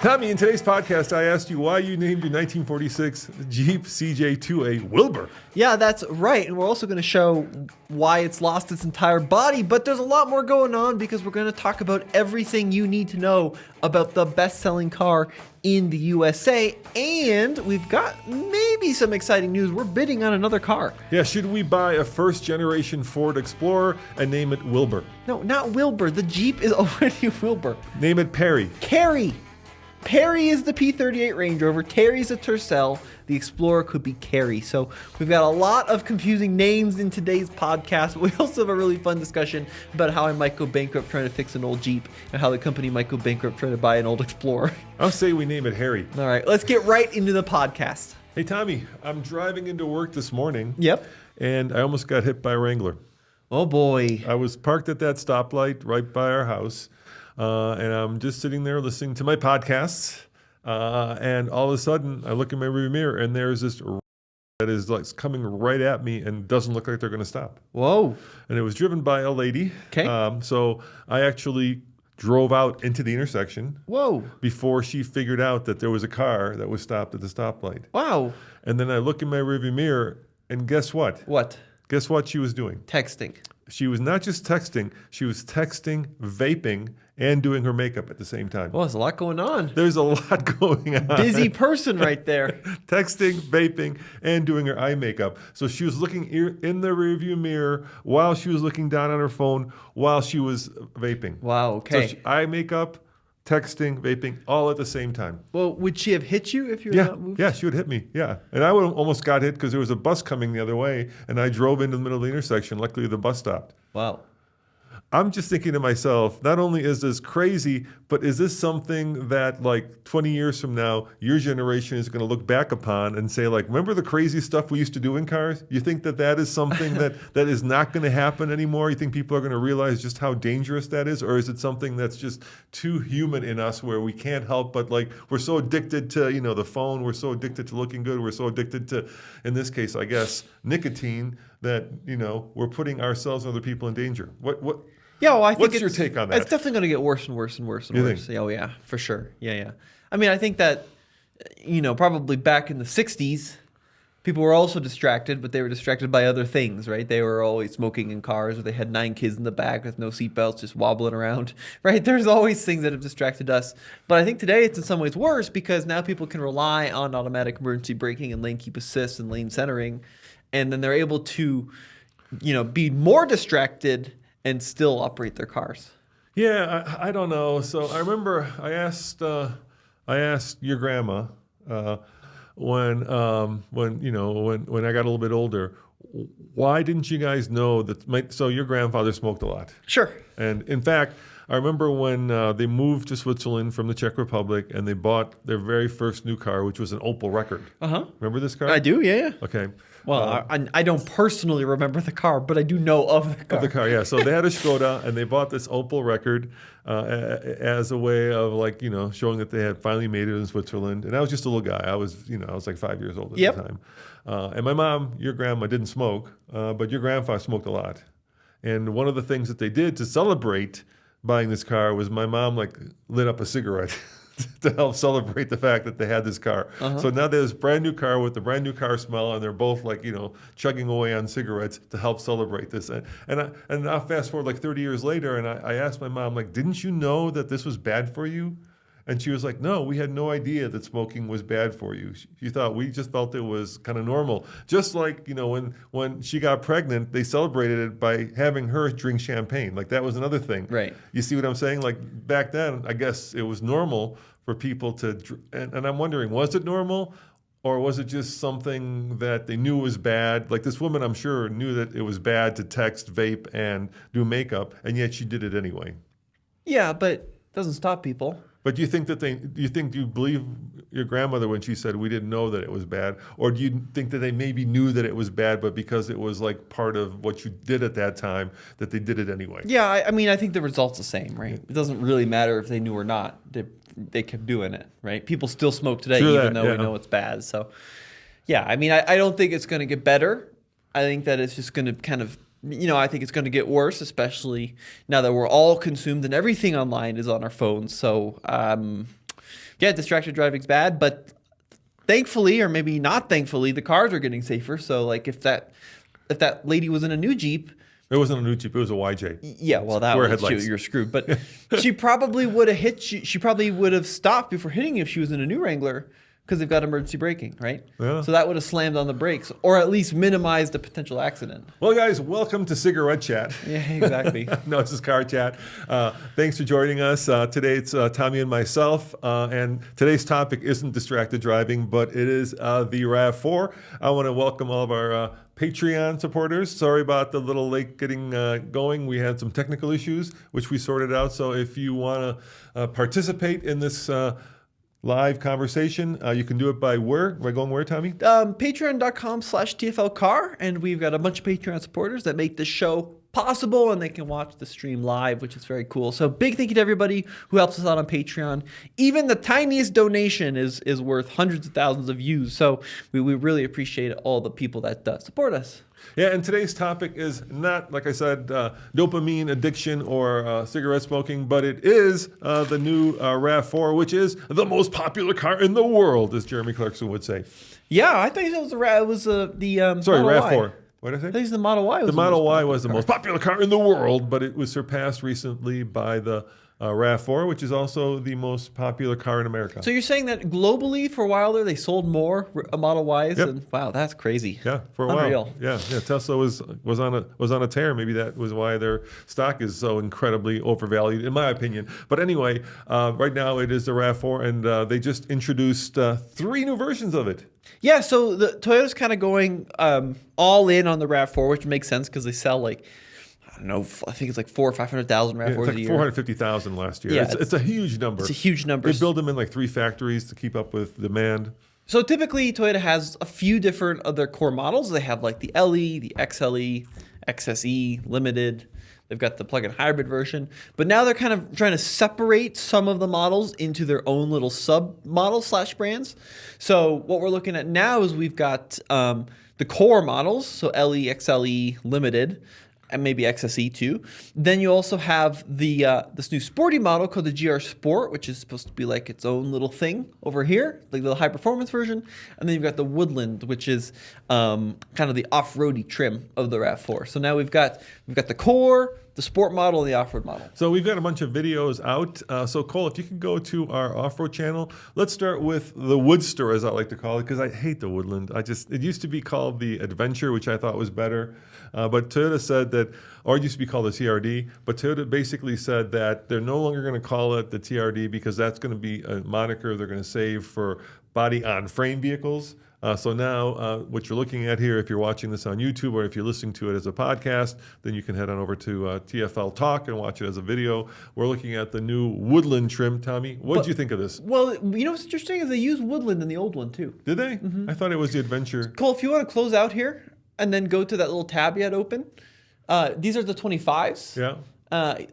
Tommy, in today's podcast, I asked you why you named your 1946 Jeep CJ2 a Wilbur. Yeah, that's right. And we're also going to show why it's lost its entire body. But there's a lot more going on because we're going to talk about everything you need to know about the best-selling car in the USA. And we've got maybe some exciting news. We're bidding on another car. Yeah, should we buy a first-generation Ford Explorer and name it Wilbur? No, not Wilbur. The Jeep is already Wilbur. Name it Perry. Carrie. Perry is the P38 Range Rover. Terry's a Tercel. The Explorer could be Carrie. So we've got a lot of confusing names in today's podcast. But we also have a really fun discussion about how I might go bankrupt trying to fix an old Jeep and how the company might go bankrupt trying to buy an old Explorer. I'll say we name it Harry. All right, let's get right into the podcast. Hey, Tommy, I'm driving into work this morning. Yep. And I almost got hit by a Wrangler. Oh, boy. I was parked at that stoplight right by our house. And I'm just sitting there listening to my podcasts. And all of a sudden, I look in my rearview mirror, and there's this that is like coming right at me and doesn't look like they're going to stop. Whoa. And it was driven by a lady. Okay. So I actually drove out into the intersection. Whoa. Before she figured out that there was a car that was stopped at the stoplight. Wow. And then I look in my rearview mirror, and guess what? What? Guess what she was doing? Texting. She was not just texting, she was texting, vaping, and doing her makeup at the same time. Well, there's a lot going on. There's a lot going on. Busy person right there. Texting, vaping, and doing her eye makeup. So she was looking in the rearview mirror while she was looking down on her phone while she was vaping. Wow, okay. So eye makeup, texting, vaping, all at the same time. Well, would she have hit you if you were not moved? Yeah, she would hit me, yeah. And I would almost got hit because there was a bus coming the other way, and I drove into the middle of the intersection. Luckily, the bus stopped. Wow. I'm just thinking to myself, not only is this crazy, but is this something that like 20 years from now, your generation is going to look back upon and say like, remember the crazy stuff we used to do in cars? You think that that is something that is not going to happen anymore? You think people are going to realize just how dangerous that is? Or is it something that's just too human in us where we can't help but like, we're so addicted to, the phone. We're so addicted to looking good. We're so addicted to, in this case, I guess, nicotine that, we're putting ourselves and other people in danger. Yeah, well, I think what's your take on that? It's definitely going to get worse and worse and worse and You worse. think? Oh, yeah, for sure. Yeah. I mean, I think that, probably back in the 60s, people were also distracted, but they were distracted by other things, right? They were always smoking in cars, or they had 9 kids in the back with no seatbelts just wobbling around, right? There's always things that have distracted us. But I think today it's in some ways worse because now people can rely on automatic emergency braking and lane keep assist and lane centering, and then they're able to, be more distracted and still operate their cars. Yeah, I don't know. So I remember I asked your grandma when I got a little bit older, why didn't you guys know that? So your grandfather smoked a lot. Sure. And in fact, I remember when they moved to Switzerland from the Czech Republic and they bought their very first new car, which was an Opel Record. Uh-huh. Remember this car? I do, yeah. Okay. Well, I don't personally remember the car, but I do know of the car. Of the car, yeah. So they had a Skoda, and they bought this Opel Record as a way of showing that they had finally made it in Switzerland. And I was just a little guy. I was like 5 years old at the time. And my mom, your grandma, didn't smoke, but your grandfather smoked a lot. And one of the things that they did to celebrate buying this car was my mom lit up a cigarette. To help celebrate the fact that they had this car. Uh-huh. So now there's a brand new car with the brand new car smell, and they're both chugging away on cigarettes to help celebrate this. And now fast forward 30 years later, and I asked my mom, didn't you know that this was bad for you? And she was like, no, we had no idea that smoking was bad for you. We just felt it was kind of normal. Just like, when she got pregnant, they celebrated it by having her drink champagne. That was another thing. Right. You see what I'm saying? Back then, I guess it was normal for people to, and I'm wondering, was it normal? Or was it just something that they knew was bad? This woman, I'm sure, knew that it was bad to text, vape, and do makeup, and yet she did it anyway. Yeah, but it doesn't stop people. But do you believe your grandmother when she said we didn't know that it was bad? Or do you think that they maybe knew that it was bad, but because it was part of what you did at that time, that they did it anyway? Yeah, I mean, I think the result's the same, right? It doesn't really matter if they knew or not. They kept doing it, right? People still smoke today, even though we know it's bad. So, yeah, I mean, I don't think it's going to get better. I think that it's just going to kind of I think it's going to get worse, especially now that we're all consumed and everything online is on our phones. So Yeah, distracted driving's bad, but thankfully, or maybe not thankfully, the cars are getting safer. So like if that lady was in a new Jeep. It wasn't a new Jeep. It was a YJ. Yeah, well, that was you're screwed. But she probably would have hit you. She probably would have stopped before hitting you if she was in a new Wrangler because they've got emergency braking, right? Yeah. So that would have slammed on the brakes or at least minimized a potential accident. Well, guys, welcome to Cigarette Chat. Yeah, exactly. No, this is Car Chat. Thanks for joining us. Today it's Tommy and myself. And today's topic isn't distracted driving, but it is the RAV4. I want to welcome all of our Patreon supporters. Sorry about the little late getting going. We had some technical issues, which we sorted out. So if you want to participate in this live conversation, you can do it by where? By going where, Tommy? Patreon.com/TFL Car. And we've got a bunch of Patreon supporters that make this show possible, and they can watch the stream live, which is very cool. So big thank you to everybody who helps us out on Patreon. Even the tiniest donation is worth hundreds of thousands of views. So we really appreciate all the people that support us. Yeah, and today's topic is not, like I said, dopamine addiction or cigarette smoking, but it is the new RAV4, which is the most popular car in the world, as Jeremy Clarkson would say. Yeah, I thought it was the sorry, Model RAV4. Y. What did I say? I think it's the Model Y. The Model Y was the most popular car in the world, but it was surpassed recently by the RAV4, which is also the most popular car in America. So you're saying that globally for a while there, they sold more Model Ys? Yep. And wow, that's crazy. Yeah, for a Unreal. while. Yeah. Tesla was on a tear. Maybe that was why their stock is so incredibly overvalued, in my opinion. But anyway, right now it is the RAV4, and they just introduced 3 new versions of it. Yeah, so the Toyota's kind of going all in on the RAV4, which makes sense because they sell like, I don't know, I think it's like 400,000 or 500,000 RAV4s it's like a year. 450,000 last year. Yeah, it's a huge number. It's a huge number. They build them in like 3 factories to keep up with demand. So typically Toyota has a few different other core models. They have like the LE, the XLE, XSE, Limited. They've got the plug-in hybrid version. But now they're kind of trying to separate some of the models into their own little sub-model/brands. So what we're looking at now is we've got the core models, so LE, XLE, Limited, and maybe XSE too. Then you also have the this new sporty model called the GR Sport, which is supposed to be like its own little thing over here, like the high performance version. And then you've got the Woodland, which is kind of the off-roady trim of the RAV4. So now we've got the core, the sport model, and the off-road model. So we've got a bunch of videos out. So Cole, if you can go to our off-road channel, let's start with the Woodster, as I like to call it, because I hate the Woodland. It used to be called the Adventure, which I thought was better. But Toyota said that, or it used to be called the TRD, but Toyota basically said that they're no longer going to call it the TRD because that's going to be a moniker they're going to save for body-on-frame vehicles. So now what you're looking at here, if you're watching this on YouTube or if you're listening to it as a podcast, then you can head on over to TFL Talk and watch it as a video. We're looking at the new Woodland trim. Tommy, what did you think of this? Well, you know what's interesting is they use Woodland in the old one too. Did they? Mm-hmm. I thought it was the Adventure. Cole, if you want to close out here and then go to that little tab you had open, these are the 25s. Yeah.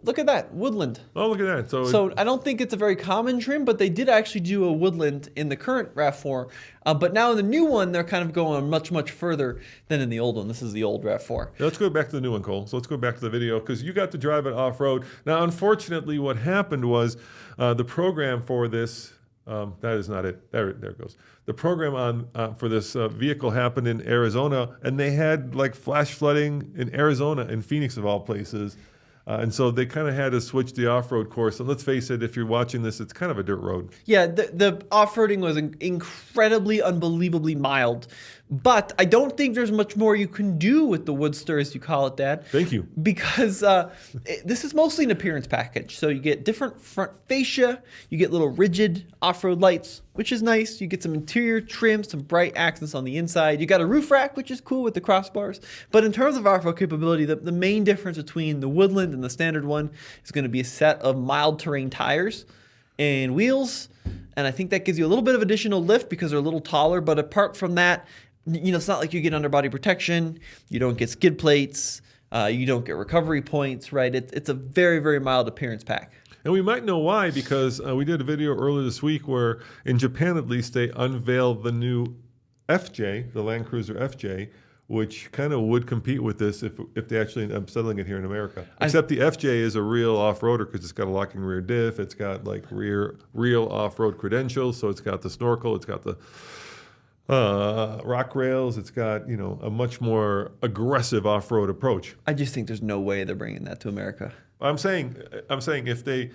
Look at that, Woodland. Oh, look at that. So I don't think it's a very common trim, but they did actually do a Woodland in the current RAV4. But now in the new one, they're kind of going much, much further than in the old one. This is the old RAV4. Now let's go back to the new one, Cole. So let's go back to the video because you got to drive it off-road. Now, unfortunately, what happened was the program for this, that is not it. There it goes. The program for this vehicle happened in Arizona, and they had like flash flooding in Arizona, in Phoenix of all places. And so they kind of had to switch the off-road course. And let's face it, if you're watching this, it's kind of a dirt road. Yeah, the off-roading was incredibly, unbelievably mild. But I don't think there's much more you can do with the Woodster, as you call it, Dad. Thank you. Because this is mostly an appearance package. So you get different front fascia, you get little rigid off-road lights, which is nice. You get some interior trim, some bright accents on the inside. You got a roof rack, which is cool with the crossbars. But in terms of off-road capability, the main difference between the Woodland and the standard one is going to be a set of mild terrain tires and wheels. And I think that gives you a little bit of additional lift because they're a little taller. But apart from that, you know, it's not like you get underbody protection. You don't get skid plates. You don't get recovery points, right? It's a very, very mild appearance pack. And we might know why because we did a video earlier this week where in Japan, at least, they unveiled the new FJ, the Land Cruiser FJ, which kind of would compete with this if they actually end up selling it here in America. Except the FJ is a real off-roader because it's got a locking rear diff, it's got like real off-road credentials, so it's got the snorkel, it's got the rock rails, it's got a much more aggressive off-road approach. I just think there's no way they're bringing that to America. I'm saying if they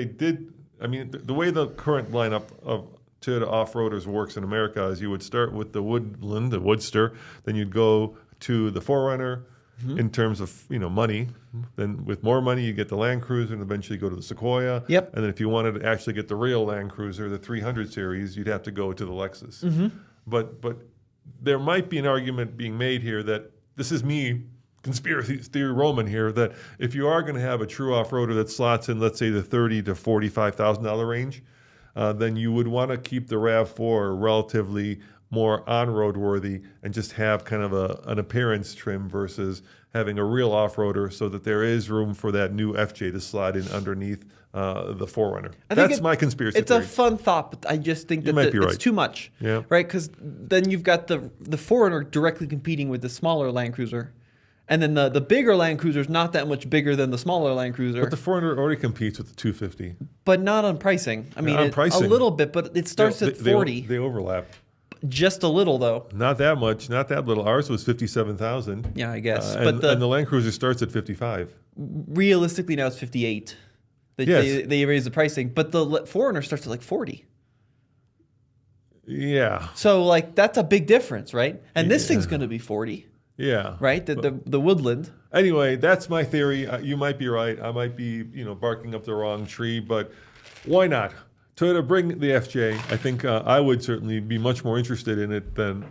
did, I mean the way the current lineup of Toyota off-roaders works in America is you would start with the Woodland, the Woodster, then you'd go to the 4Runner in terms of money. Then with more money you get the Land Cruiser and eventually go to the Sequoia. Yep. And then if you wanted to actually get the real Land Cruiser, the 300 series, you'd have to go to the Lexus. But there might be an argument being made here that this is me, conspiracy theory Roman here, that if you are going to have a true off-roader that slots in, let's say, the $30,000 to $45,000 range, then you would want to keep the RAV4 relatively more on-road worthy and just have kind of an appearance trim versus having a real off-roader so that there is room for that new FJ to slide in underneath the 4Runner. That's my conspiracy theory. It's a fun thought, but I just think that it's too much. Yeah. Right? Because then you've got the 4Runner directly competing with the smaller Land Cruiser. And then the bigger Land Cruiser is not that much bigger than the smaller Land Cruiser. But the 400 already competes with the 250. But not on pricing. I mean, on pricing. A little bit, but it starts at 40. They overlap. Just a little, though. Not that much, not that little. Ours was 57,000. Yeah, I guess. And the Land Cruiser starts at 55. Realistically, now it's 58. They raise the pricing, but the 4Runner starts at like 40. Yeah. So that's a big difference, right? And this thing's going to be 40. Yeah. Right? The Woodland. Anyway, that's my theory. You might be right. I might be, barking up the wrong tree, but why not? Toyota, bring the FJ. I think I would certainly be much more interested in it than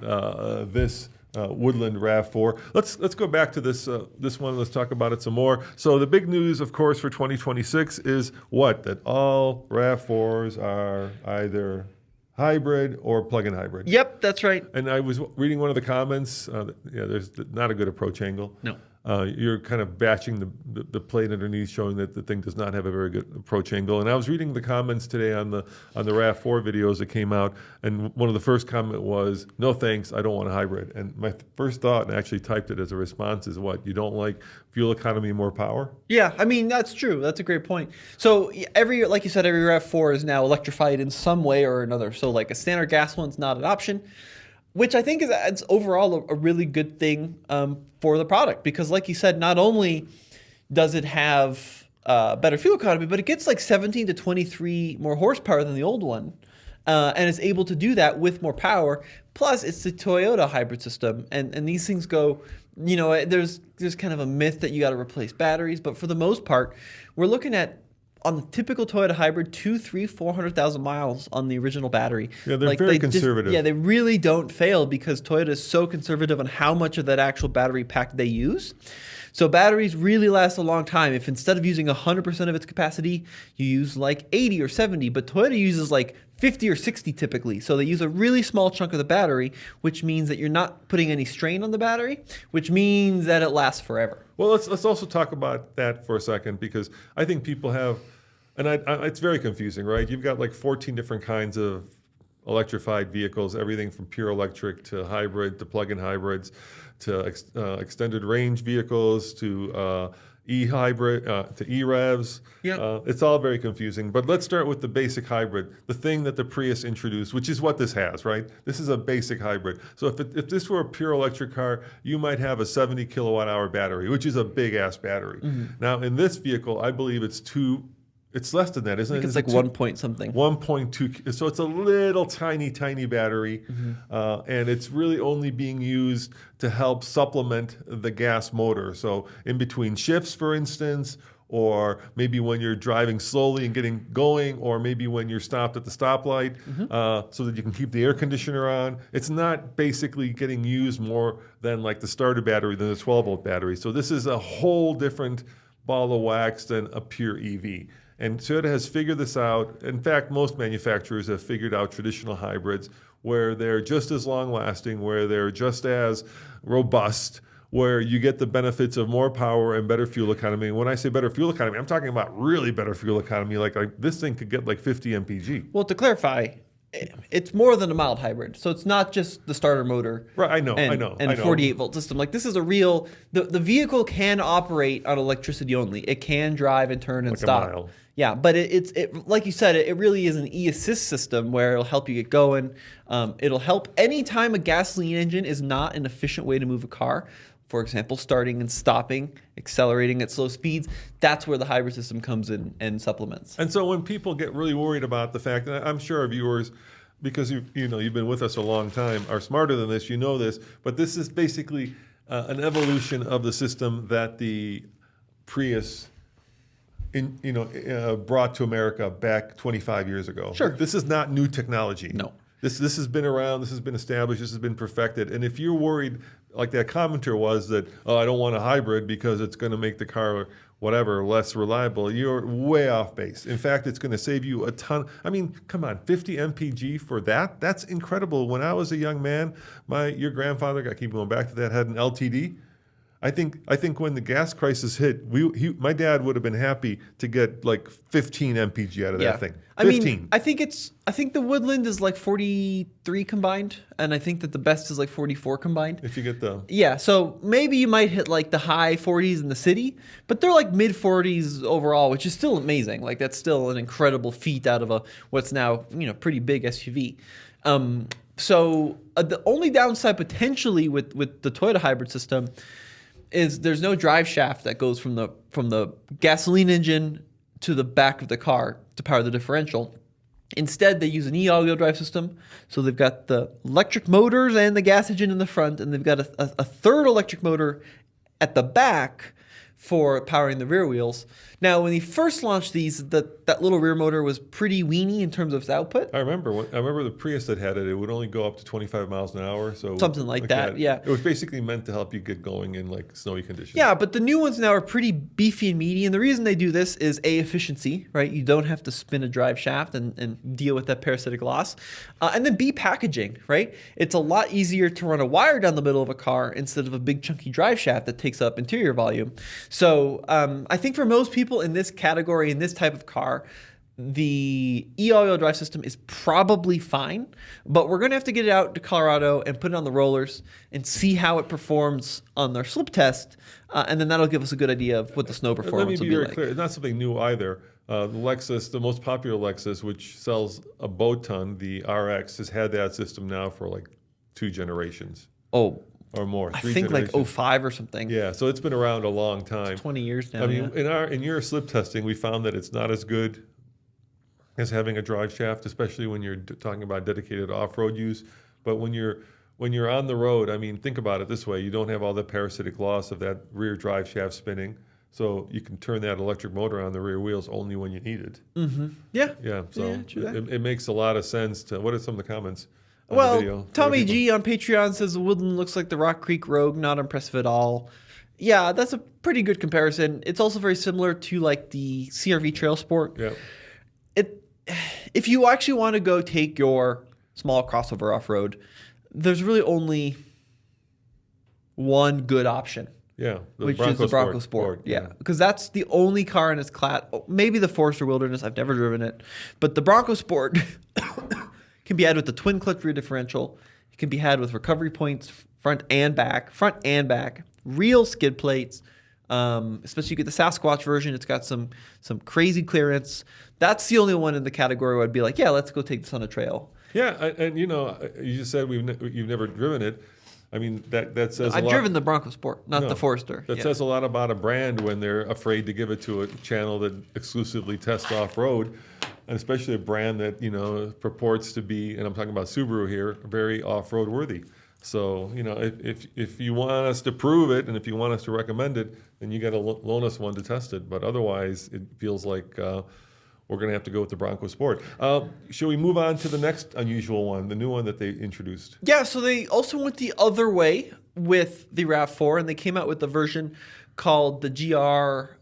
this Woodland RAV4. Let's go back to this one. Let's talk about it some more. So the big news, of course, for 2026 is what? That all RAV4s are either hybrid or plug-in hybrid. Yep, that's right. And I was reading one of the comments. There's not a good approach angle. No. You're kind of batching the plate underneath, showing that the thing does not have a very good approach angle. And I was reading the comments today on the RAV4 videos that came out, and one of the first comment was, "No thanks, I don't want a hybrid." And my first thought, and I actually typed it as a response, is what? You don't like fuel economy, more power? Yeah, I mean that's true. That's a great point. So like you said, every RAV4 is now electrified in some way or another. So like a standard gas one's not an option, which I think is overall a really good thing for the product, because like you said, not only does it have better fuel economy, but it gets like 17 to 23 more horsepower than the old one, and it's able to do that with more power. Plus, it's the Toyota hybrid system, and these things go, there's kind of a myth that you got to replace batteries, but for the most part, we're looking at, on the typical Toyota hybrid, 400,000 miles on the original battery. Yeah, they're very conservative. They really don't fail because Toyota is so conservative on how much of that actual battery pack they use. So batteries really last a long time. If instead of using 100% of its capacity, you use like 80 or 70, but Toyota uses like 50 or 60 typically. So they use a really small chunk of the battery, which means that you're not putting any strain on the battery, which means that it lasts forever. Well, let's also talk about that for a second, because I think people have, and it's very confusing, right? You've got like 14 different kinds of electrified vehicles, everything from pure electric to hybrid to plug-in hybrids to extended range vehicles to e-hybrid to e-revs. Yeah. It's all very confusing. But let's start with the basic hybrid, the thing that the Prius introduced, which is what this has, right? This is a basic hybrid. So if this were a pure electric car, you might have a 70 kilowatt hour battery, which is a big ass battery. Mm-hmm. Now in this vehicle, I believe it's less than that, isn't it? It's like 1 point something. 1.2. So it's a little tiny battery. Mm-hmm. And it's really only being used to help supplement the gas motor. So in between shifts, for instance, or maybe when you're driving slowly and getting going, or maybe when you're stopped at the stoplight, mm-hmm. So that you can keep the air conditioner on. It's not basically getting used more than like the starter battery than the 12-volt battery. So this is a whole different ball of wax than a pure EV. And Toyota has figured this out. In fact, most manufacturers have figured out traditional hybrids where they're just as long-lasting, where they're just as robust, where you get the benefits of more power and better fuel economy. And when I say better fuel economy, I'm talking about really better fuel economy. Like this thing could get like 50 mpg. Well, to clarify, it's more than a mild hybrid. So it's not just the starter motor. Right, I know. And 48-volt system. Like, this is a real... The vehicle can operate on electricity only. It can drive and turn and Like stop. a mile. Yeah, but it like you said, it really is an e-assist system where it'll help you get going. It'll help anytime a gasoline engine is not an efficient way to move a car. For example, starting and stopping, accelerating at slow speeds. That's where the hybrid system comes in and supplements. And so when people get really worried about the fact, and I'm sure our viewers, because you've been with us a long time, are smarter than this, you know this, but this is basically an evolution of the system that the Prius brought to America back 25 years ago. Sure. This is not new technology. No. This has been around, this has been established, this has been perfected. And if you're worried, like that commenter was, that, oh, I don't want a hybrid because it's going to make the car, whatever, less reliable, you're way off base. In fact, it's going to save you a ton. I mean, come on, 50 mpg for that? That's incredible. When I was a young man, your grandfather, I keep going back to that, had an LTD. I think when the gas crisis hit, my dad would have been happy to get like 15 mpg out of that thing. 15. I think the Woodland is like 43 combined, and I think that the Best is like 44 combined. If you get the... Yeah, so maybe you might hit like the high 40s in the city, but they're like mid 40s overall, which is still amazing. Like, that's still an incredible feat out of what's now, pretty big SUV. So the only downside potentially with the Toyota hybrid system is there's no drive shaft that goes from the gasoline engine to the back of the car to power the differential. Instead, they use an e-all-wheel drive system. So they've got the electric motors and the gas engine in the front, and they've got a third electric motor at the back for powering the rear wheels. Now, when they first launched these, that little rear motor was pretty weeny in terms of its output. I remember the Prius that had it. It would only go up to 25 miles an hour. So something like that, yeah. It was basically meant to help you get going in like snowy conditions. Yeah, but the new ones now are pretty beefy and meaty. And the reason they do this is A, efficiency, right? You don't have to spin a drive shaft and deal with that parasitic loss. And then B, packaging, right? It's a lot easier to run a wire down the middle of a car instead of a big chunky drive shaft that takes up interior volume. So I think for most people in this category, in this type of car, the e-all-wheel drive system is probably fine, but we're going to have to get it out to Colorado and put it on the rollers and see how it performs on their slip test, and then that'll give us a good idea of what the snow performance will be like. Let me be very clear. It's not something new either. The Lexus, the most popular Lexus, which sells a boat ton, the RX, has had that system now for like 2 generations. Oh, or more. I think like 05 or something. Yeah, so it's been around a long time. It's 20 years now. I mean, in your slip testing, we found that it's not as good as having a drive shaft, especially when you're talking about dedicated off-road use. But when you're on the road, I mean, think about it this way: you don't have all the parasitic loss of that rear drive shaft spinning, so you can turn that electric motor on the rear wheels only when you need it. Mm-hmm. Yeah. Yeah. So it makes a lot of sense to. What are some of the comments? Well, Tommy G on Patreon says the Woodland looks like the Rock Creek Rogue, not impressive at all. Yeah, that's a pretty good comparison. It's also very similar to like the CR-V Trail Sport. Yeah. If you actually want to go take your small crossover off-road, there's really only one good option. Yeah, which is the Bronco Sport. Yeah, because that's the only car in its class. Maybe the Forester Wilderness. I've never driven it, but the Bronco Sport can be had with the twin clutch rear differential. It can be had with recovery points front and back, real skid plates. Especially you get the Sasquatch version. It's got some crazy clearance. That's the only one in the category where I'd be like, yeah, let's go take this on a trail. Yeah, and you just said you've never driven it. I mean, that says a lot. I've driven the Bronco Sport, not the Forester. That says a lot about a brand when they're afraid to give it to a channel that exclusively tests off-road, and especially a brand that, purports to be, and I'm talking about Subaru here, very off-road worthy. So, if you want us to prove it and if you want us to recommend it, then you got to loan us one to test it. But otherwise, it feels like we're going to have to go with the Bronco Sport. Shall we move on to the next unusual one, the new one that they introduced? Yeah, so they also went the other way with the RAV4, and they came out with a version called the GR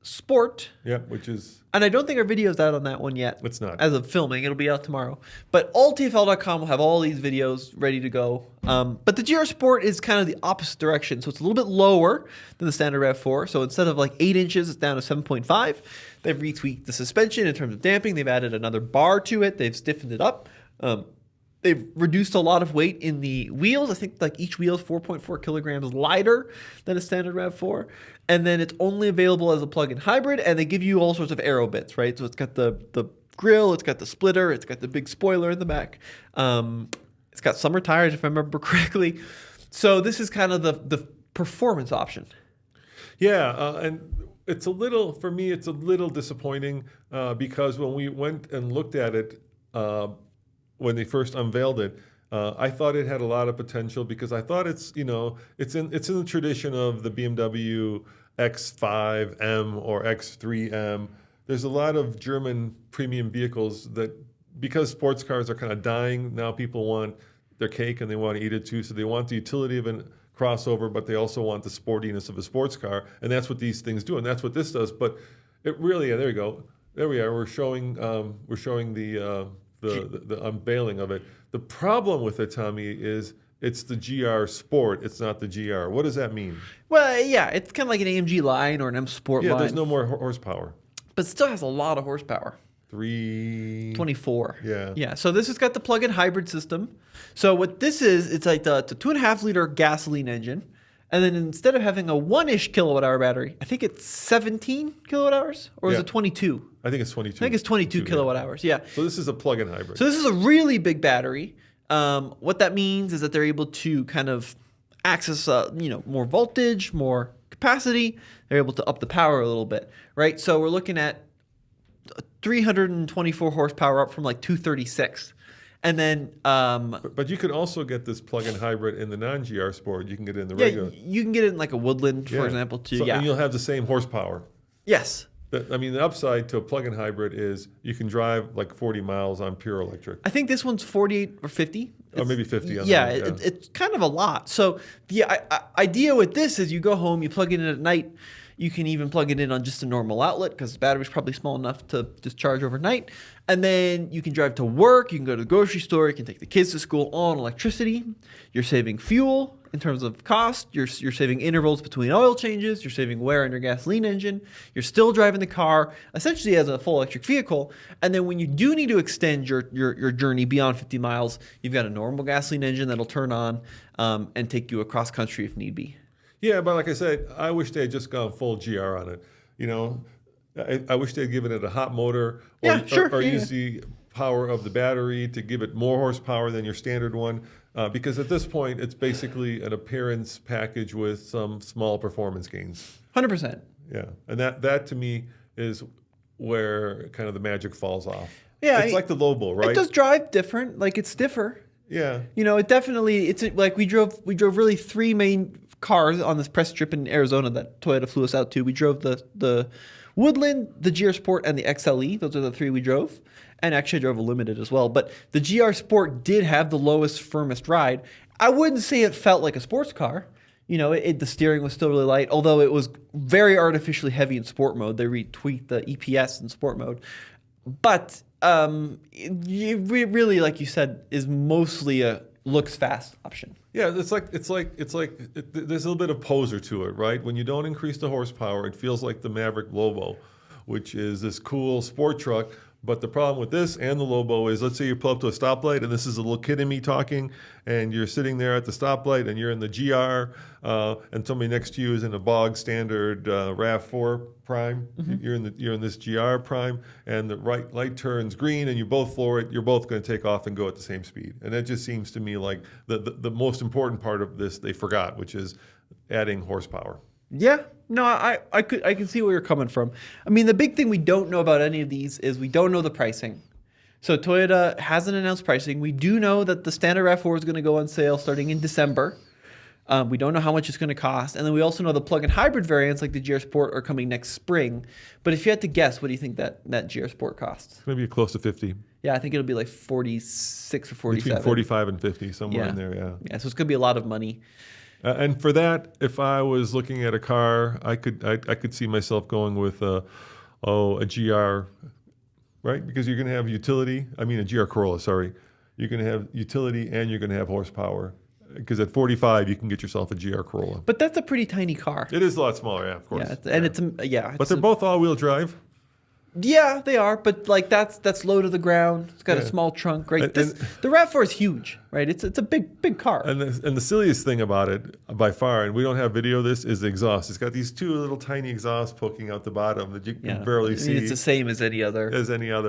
Sport. Yeah, which is... And I don't think our video's out on that one yet. It's not. As of filming. It'll be out tomorrow. But alltfl.com will have all these videos ready to go. But the GR Sport is kind of the opposite direction. So it's a little bit lower than the standard RAV4. So instead of like 8 inches, it's down to 7.5. They've retweaked the suspension in terms of damping. They've added another bar to it. They've stiffened it up. They've reduced a lot of weight in the wheels. I think like each wheel is 4.4 kilograms lighter than a standard RAV4. And then it's only available as a plug-in hybrid, and they give you all sorts of aero bits, right? So it's got the grill, it's got the splitter, it's got the big spoiler in the back. It's got summer tires, if I remember correctly. So this is kind of the performance option. Yeah, and it's a little, for me, it's a little disappointing because when we went and looked at it, when they first unveiled it, I thought it had a lot of potential because I thought it's in the tradition of the BMW X5M or X3M. There's a lot of German premium vehicles that, because sports cars are kind of dying now, people want their cake and they want to eat it too. So they want the utility of a crossover, but they also want the sportiness of a sports car, and that's what these things do, and that's what this does. But it really, there you go, there we are. We're showing the unveiling of it. The problem with it, Tommy, is it's the GR Sport. It's not the GR. What does that mean? Well, yeah, it's kind of like an AMG line or an M Sport line. Yeah, there's no more horsepower. But it still has a lot of horsepower. 324. Yeah. Yeah. So this has got the plug-in hybrid system. So what this is, it's like the 2.5 liter gasoline engine. And then instead of having a 1-ish kilowatt hour battery, I think it's 17 kilowatt hours, or is it 22? I think it's 22. I think it's 22 kilowatt hours. Yeah. So this is a plug-in hybrid. So this is a really big battery. What that means is that they're able to kind of access, more voltage, more capacity. They're able to up the power a little bit, right? So we're looking at 324 horsepower up from like 236. And then, but you could also get this plug-in hybrid in the non-GR Sport. You can get it in the regular. You can get it in like a Woodland, for example, too. So, and you'll have the same horsepower. Yes. The upside to a plug-in hybrid is you can drive like 40 miles on pure electric. I think this one's 48 or 50. Or maybe 50. It's kind of a lot. So the idea with this is you go home, you plug it in at night. You can even plug it in on just a normal outlet because the battery's probably small enough to just charge overnight. And then you can drive to work, you can go to the grocery store, you can take the kids to school all on electricity. You're saving fuel in terms of cost. You're saving intervals between oil changes. You're saving wear on your gasoline engine. You're still driving the car essentially as a full electric vehicle. And then when you do need to extend your journey beyond 50 miles, you've got a normal gasoline engine that'll turn on and take you across country if need be. Yeah, but like I said, I wish they had just gone full GR on it. I wish they'd given it a hot motor or use the power of the battery to give it more horsepower than your standard one. Because at this point, it's basically an appearance package with some small performance gains. 100%. Yeah, and that to me is where kind of the magic falls off. Yeah, it's like the Lobo, right? It does drive different, like it's stiffer. Yeah. It definitely, it's like we drove really three main cars on this press trip in Arizona that Toyota flew us out to. We drove the Woodland, the GR Sport, and the XLE. Those are the three we drove. And actually I drove a Limited as well. But the GR Sport did have the lowest, firmest ride. I wouldn't say it felt like a sports car. The steering was still really light, although it was very artificially heavy in sport mode. They retweaked the EPS in sport mode. But it really, like you said, is mostly a looks fast option. Yeah, it's like there's a little bit of poser to it, right? When you don't increase the horsepower, it feels like the Maverick Lobo, which is this cool sport truck. But the problem with this and the Lobo is, let's say you pull up to a stoplight, and this is a little kid in me talking, and you're sitting there at the stoplight, and you're in the GR, and somebody next to you is in a bog standard RAV4 Prime. Mm-hmm. You're in this GR Prime, and the right light turns green, and you both floor it. You're both going to take off and go at the same speed. And that just seems to me like the most important part of this they forgot, which is adding horsepower. Yeah, no, I can see where you're coming from. I mean, the big thing we don't know about any of these is we don't know the pricing. So Toyota hasn't announced pricing. We do know that the standard RAV4 is going to go on sale starting in December. We don't know how much it's going to cost. And then we also know the plug-in hybrid variants like the GR Sport are coming next spring. But if you had to guess, what do you think that GR Sport costs? Maybe close to 50. Yeah, I think it'll be like 46 or 47. Between 45 and 50, somewhere in there, yeah. Yeah, so it's going to be a lot of money. And for that, if I was looking at a car, I could see myself going with a GR, right? Because you're going to have utility. I mean, a GR Corolla, sorry. You're going to have utility and you're going to have horsepower. Because at 45, you can get yourself a GR Corolla. But that's a pretty tiny car. It is a lot smaller, yeah, of course. Yeah, and it's but they're both all-wheel drive. Yeah, they are, but like that's low to the ground. It's got a small trunk, right? The RAV4 is huge, right? It's a big car. And the silliest thing about it, by far, and we don't have video of this, is the exhaust. It's got these two little tiny exhausts poking out the bottom that you can barely see. It's the same as any other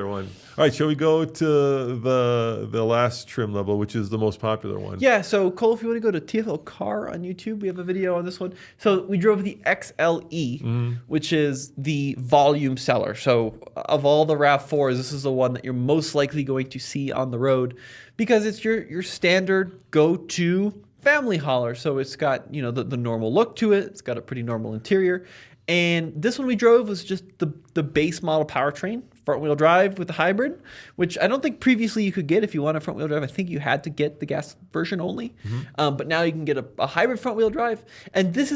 one. All right, shall we go to the last trim level, which is the most popular one? Yeah. So Cole, if you want to go to TFL Car on YouTube, we have a video on this one. So we drove the XLE, which is the volume seller. So of all the RAV4s, this is the one that you're most likely going to see on the road because it's your standard go-to family hauler. So it's got, the normal look to it. It's got a pretty normal interior. And this one we drove was just the base model powertrain, front-wheel drive with the hybrid, which I don't think previously you could get if you wanted front-wheel drive. I think you had to get the gas version only. But now you can get a hybrid front-wheel drive. And this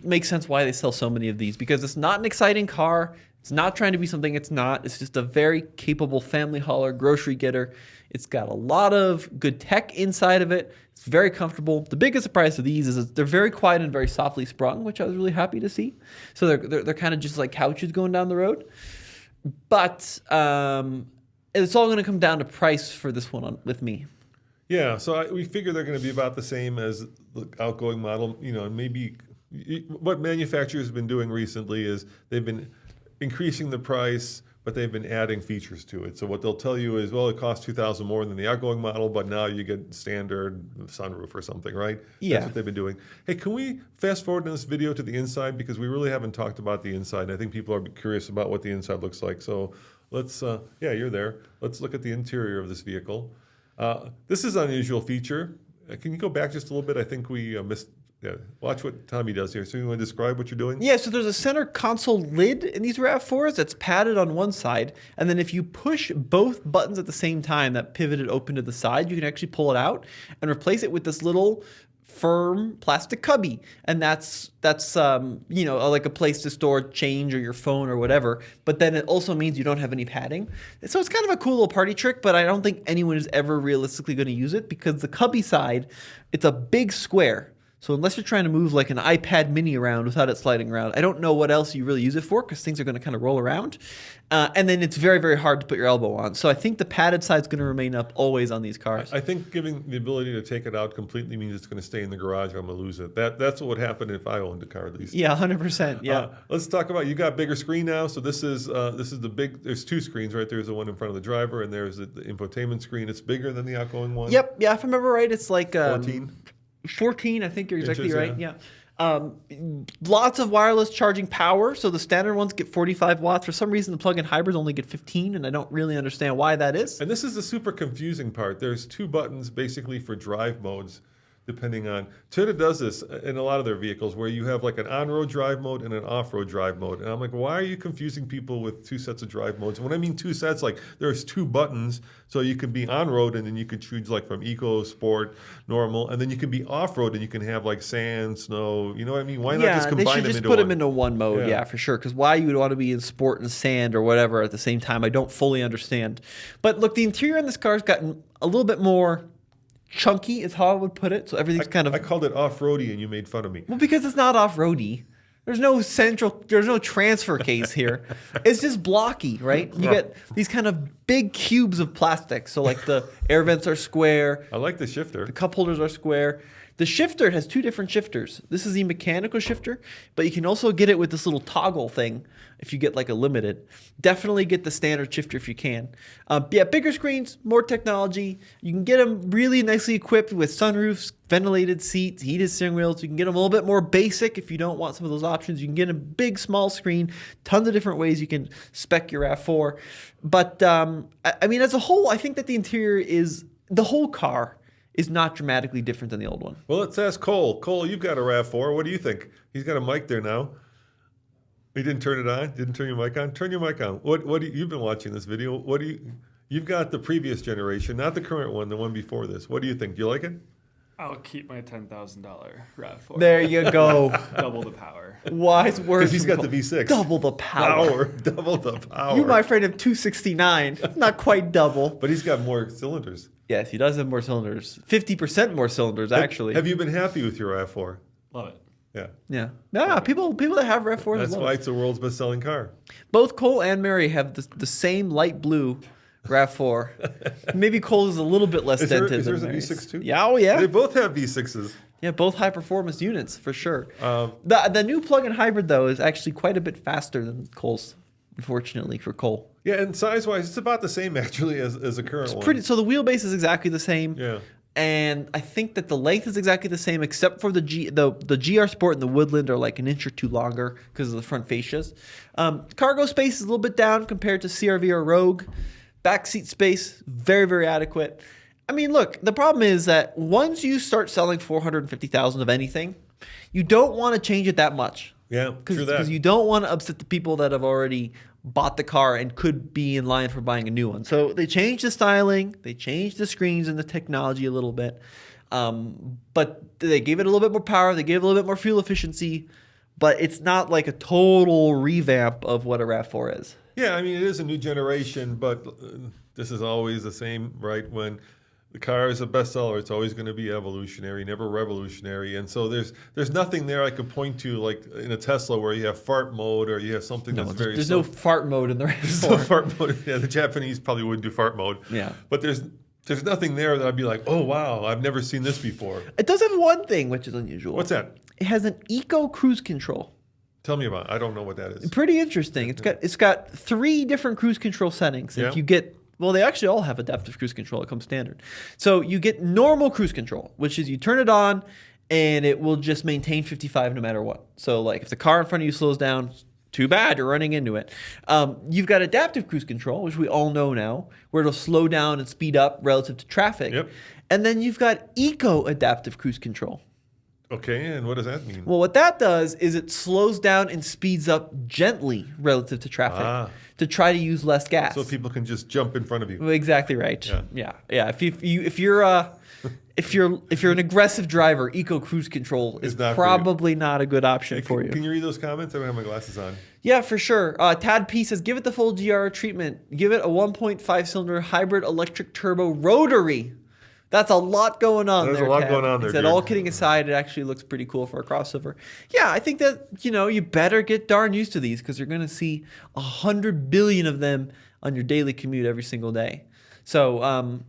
makes sense why they sell so many of these, because it's not an exciting car. It's not trying to be something it's not. It's just a very capable family hauler, grocery getter. It's got a lot of good tech inside of it. It's very comfortable. The biggest surprise of these is they're very quiet and very softly sprung, which I was really happy to see. So they're kind of just like couches going down the road. But it's all going to come down to price for this one with me. Yeah, so we figure they're going to be about the same as the outgoing model. Maybe what manufacturers have been doing recently is they've been increasing the price, but they've been adding features to it. So what they'll tell you is, well, it costs $2,000 more than the outgoing model, but now you get standard sunroof or something, right? Yeah. That's what they've been doing. Hey, can we fast forward in this video to the inside? Because we really haven't talked about the inside. I think people are curious about what the inside looks like. So let's, you're there. Let's look at the interior of this vehicle. This is an unusual feature. Can you go back just a little bit? I think we missed. Yeah, watch what Tommy does here. So you want to describe what you're doing? Yeah, so there's a center console lid in these RAV4s that's padded on one side. And then if you push both buttons at the same time that pivoted open to the side, you can actually pull it out and replace it with this little firm plastic cubby. And that's like a place to store change or your phone or whatever. But then it also means you don't have any padding. So it's kind of a cool little party trick, but I don't think anyone is ever realistically going to use it because the cubby side, it's a big square. So unless you're trying to move like an iPad mini around without it sliding around, I don't know what else you really use it for because things are going to kind of roll around. And then it's very, very hard to put your elbow on. So I think the padded side is going to remain up always on these cars. I think giving the ability to take it out completely means it's going to stay in the garage or I'm going to lose it. That's what would happen if I owned a car at least. Yeah, 100%. Yeah. Let's talk about, you got bigger screen now. So this is the big, there's two screens, right? There's the one in front of the driver and there's the infotainment screen. It's bigger than the outgoing one. Yep. Yeah, if I remember right, it's like 14. I think you're exactly right. Yeah. Lots of wireless charging power. So the standard ones get 45 watts. For some reason, the plug-in hybrids only get 15, and I don't really understand why that is. And this is the super confusing part. There's two buttons basically for drive modes, depending on... Toyota does this in a lot of their vehicles where you have like an on-road drive mode and an off-road drive mode. And I'm like, why are you confusing people with two sets of drive modes? And when I mean two sets, like there's two buttons, so you can be on-road and then you can choose like from eco, sport, normal, and then you can be off-road and you can have like sand, snow, you know what I mean? Why not just combine them into one? Yeah, they should just put them into one mode, yeah, for sure. Because why you would want to be in sport and sand or whatever at the same time, I don't fully understand. But look, the interior on this car has gotten a little bit more chunky is how I would put it. So everything's kind of... I called it off-roady and you made fun of me. Well, because it's not off-roady. There's no transfer case here. It's just blocky, right? You get these kind of big cubes of plastic. So like the air vents are square. I like the shifter. The cup holders are square. The shifter has two different shifters. This is the mechanical shifter, but you can also get it with this little toggle thing if you get like a limited. Definitely get the standard shifter if you can. Bigger screens, more technology. You can get them really nicely equipped with sunroofs, ventilated seats, heated steering wheels. You can get them a little bit more basic if you don't want some of those options. You can get a big, small screen, tons of different ways you can spec your RAV4. But I mean, as a whole, I think that the interior is, the whole car is not dramatically different than the old one. Well, let's ask Cole. Cole, you've got a RAV4. What do you think? He's got a mic there now. He didn't turn it on? Didn't turn your mic on? Turn your mic on. You've been watching this video. You've got the previous generation, not the current one, the one before this. What do you think? Do you like it? I'll keep my $10,000 RAV4. There you go. Double the power. Wise words. Because he's got the V6. Double the power. Double the power. You, my friend, have 269. It's not quite double. But he's got more cylinders. Yes, he does have more cylinders. 50% more cylinders, actually. Have you been happy with your RAV4? Love it. Yeah. People that have RAV4s That's love why it. it's the world's best-selling car. Both Cole and Mary have the same light blue RAV4. Maybe Cole is a little bit less dented Is than yours a Mary's. V6 too? Yeah, oh yeah. They both have V6s. Yeah, both high performance units for sure. The new plug-in hybrid though is actually quite a bit faster than Cole's, unfortunately for Cole. Yeah, and size-wise, it's about the same actually as a current one. So the wheelbase is exactly the same. Yeah. And I think that the length is exactly the same, except for the GR Sport and the Woodland are like an inch or two longer because of the front fascias. Cargo space is a little bit down compared to CRV or Rogue. Backseat space, very, very adequate. I mean, look, the problem is that once you start selling 450,000 of anything, you don't want to change it that much. Yeah, true that. Because you don't want to upset the people that have already bought the car and could be in line for buying a new one. So they changed the styling, they changed the screens and the technology a little bit, but they gave it a little bit more power, they gave it a little bit more fuel efficiency, but it's not like a total revamp of what a RAV4 is. Yeah, I mean, it is a new generation, but this is always the same, right? When the car is a bestseller, it's always going to be evolutionary, never revolutionary. And so there's nothing there I could point to, like in a Tesla, where you have fart mode or you have something that's very... There's no fart mode in the RAV4. There's no fart mode. Yeah, the Japanese probably wouldn't do fart mode. Yeah. But there's nothing there that I'd be like, oh, wow, I've never seen this before. It does have one thing which is unusual. What's that? It has an eco cruise control. Tell me about it. I don't know what that is. Pretty interesting. It's got 3 different cruise control settings. Yeah. If you get... Well, they actually all have adaptive cruise control. It comes standard. So you get normal cruise control, which is you turn it on and it will just maintain 55 no matter what. So like if the car in front of you slows down, too bad, you're running into it. You've got adaptive cruise control, which we all know now, where it'll slow down and speed up relative to traffic. Yep. And then you've got eco-adaptive cruise control. Okay, and what does that mean? Well, what that does is it slows down and speeds up gently relative to traffic to try to use less gas. So people can just jump in front of you. Exactly right. Yeah. If you're an aggressive driver, eco cruise control is probably not a good option for you. Can you read those comments? I don't have my glasses on. Yeah, for sure. Tad P says, give it the full GR treatment. Give it a 1.5 cylinder hybrid electric turbo rotary. That's a lot going on there. There's a lot going on there. He said, all kidding aside, it actually looks pretty cool for a crossover. Yeah, I think that, you better get darn used to these because you're going to see 100 billion of them on your daily commute every single day. So,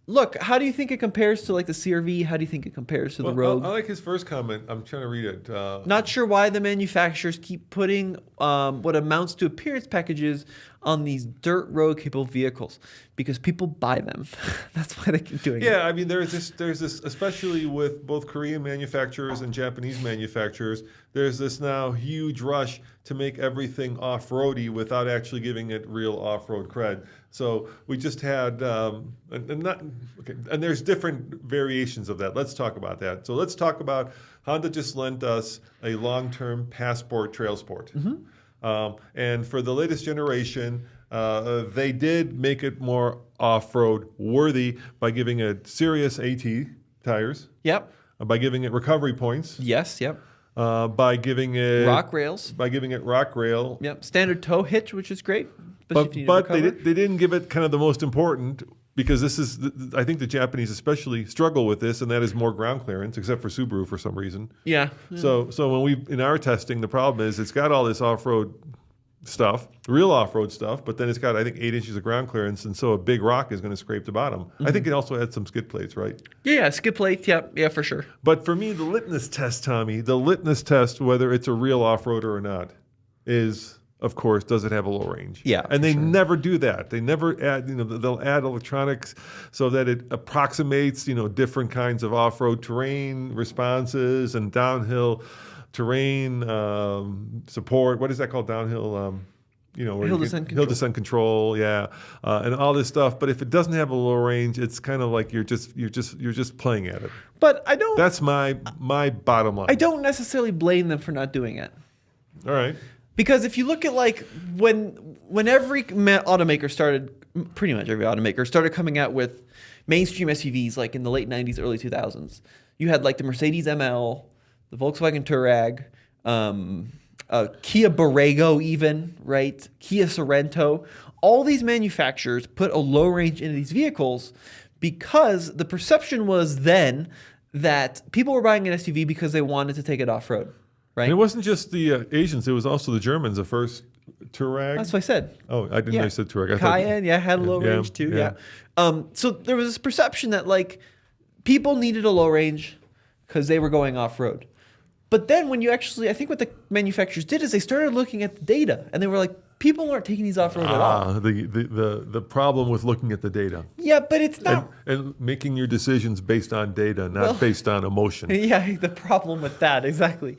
look, how do you think it compares to like the CRV? How do you think it compares to the Rogue? I like his first comment. I'm trying to read it. Not sure why the manufacturers keep putting what amounts to appearance packages on these dirt road capable vehicles, because people buy them. That's why they keep doing it. Yeah, I mean, there's this, especially with both Korean manufacturers and Japanese manufacturers, there's this now huge rush to make everything off-roady without actually giving it real off-road cred. So we just had, and there's different variations of that. Let's talk about that. So let's talk about Honda just lent us a long-term Passport Trail Sport. Mm-hmm. And for the latest generation, they did make it more off-road worthy by giving it serious AT tires. Yep. By giving it recovery points. Yes, yep. By giving it... rock rails. By giving it rock rail. Yep. Standard tow hitch, which is great. But they didn't give it kind of the most important, because this is, I think the Japanese especially struggle with this, and that is more ground clearance, except for Subaru for some reason. Yeah. So when in our testing, the problem is it's got all this off-road stuff, real off-road stuff, but then it's got, I think, 8 inches of ground clearance, and so a big rock is going to scrape the bottom. Mm-hmm. I think it also had some skid plates, right? Yeah, skid plates, yeah, for sure. But for me, the litmus test, Tommy, whether it's a real off-roader or not, is... Of course, does it have a low range? Yeah, and they never do that. They never add, they'll add electronics so that it approximates, different kinds of off-road terrain responses and downhill terrain support. What is that called? Downhill, hill descent control. Yeah, and all this stuff. But if it doesn't have a low range, it's kind of like you're just playing at it. But I don't. That's my bottom line. I don't necessarily blame them for not doing it. All right. Because if you look at like when every automaker started, pretty much every automaker started coming out with mainstream SUVs, like in the late 90s, early 2000s, you had like the Mercedes ML, the Volkswagen Touareg, Kia Borrego even, right? Kia Sorento. All these manufacturers put a low range into these vehicles because the perception was then that people were buying an SUV because they wanted to take it off-road. right? And it wasn't just the Asians; it was also the Germans. The first Touareg. That's what I said. Oh, I didn't know you said Touareg. I Cayenne, had a low range too. Yeah. So there was this perception that like people needed a low range because they were going off road. But then when you actually, I think what the manufacturers did is they started looking at the data and they were like, people aren't taking these off road at all. The problem with looking at the data. Yeah, but it's not. And making your decisions based on data, not based on emotion. Yeah, the problem with that, exactly.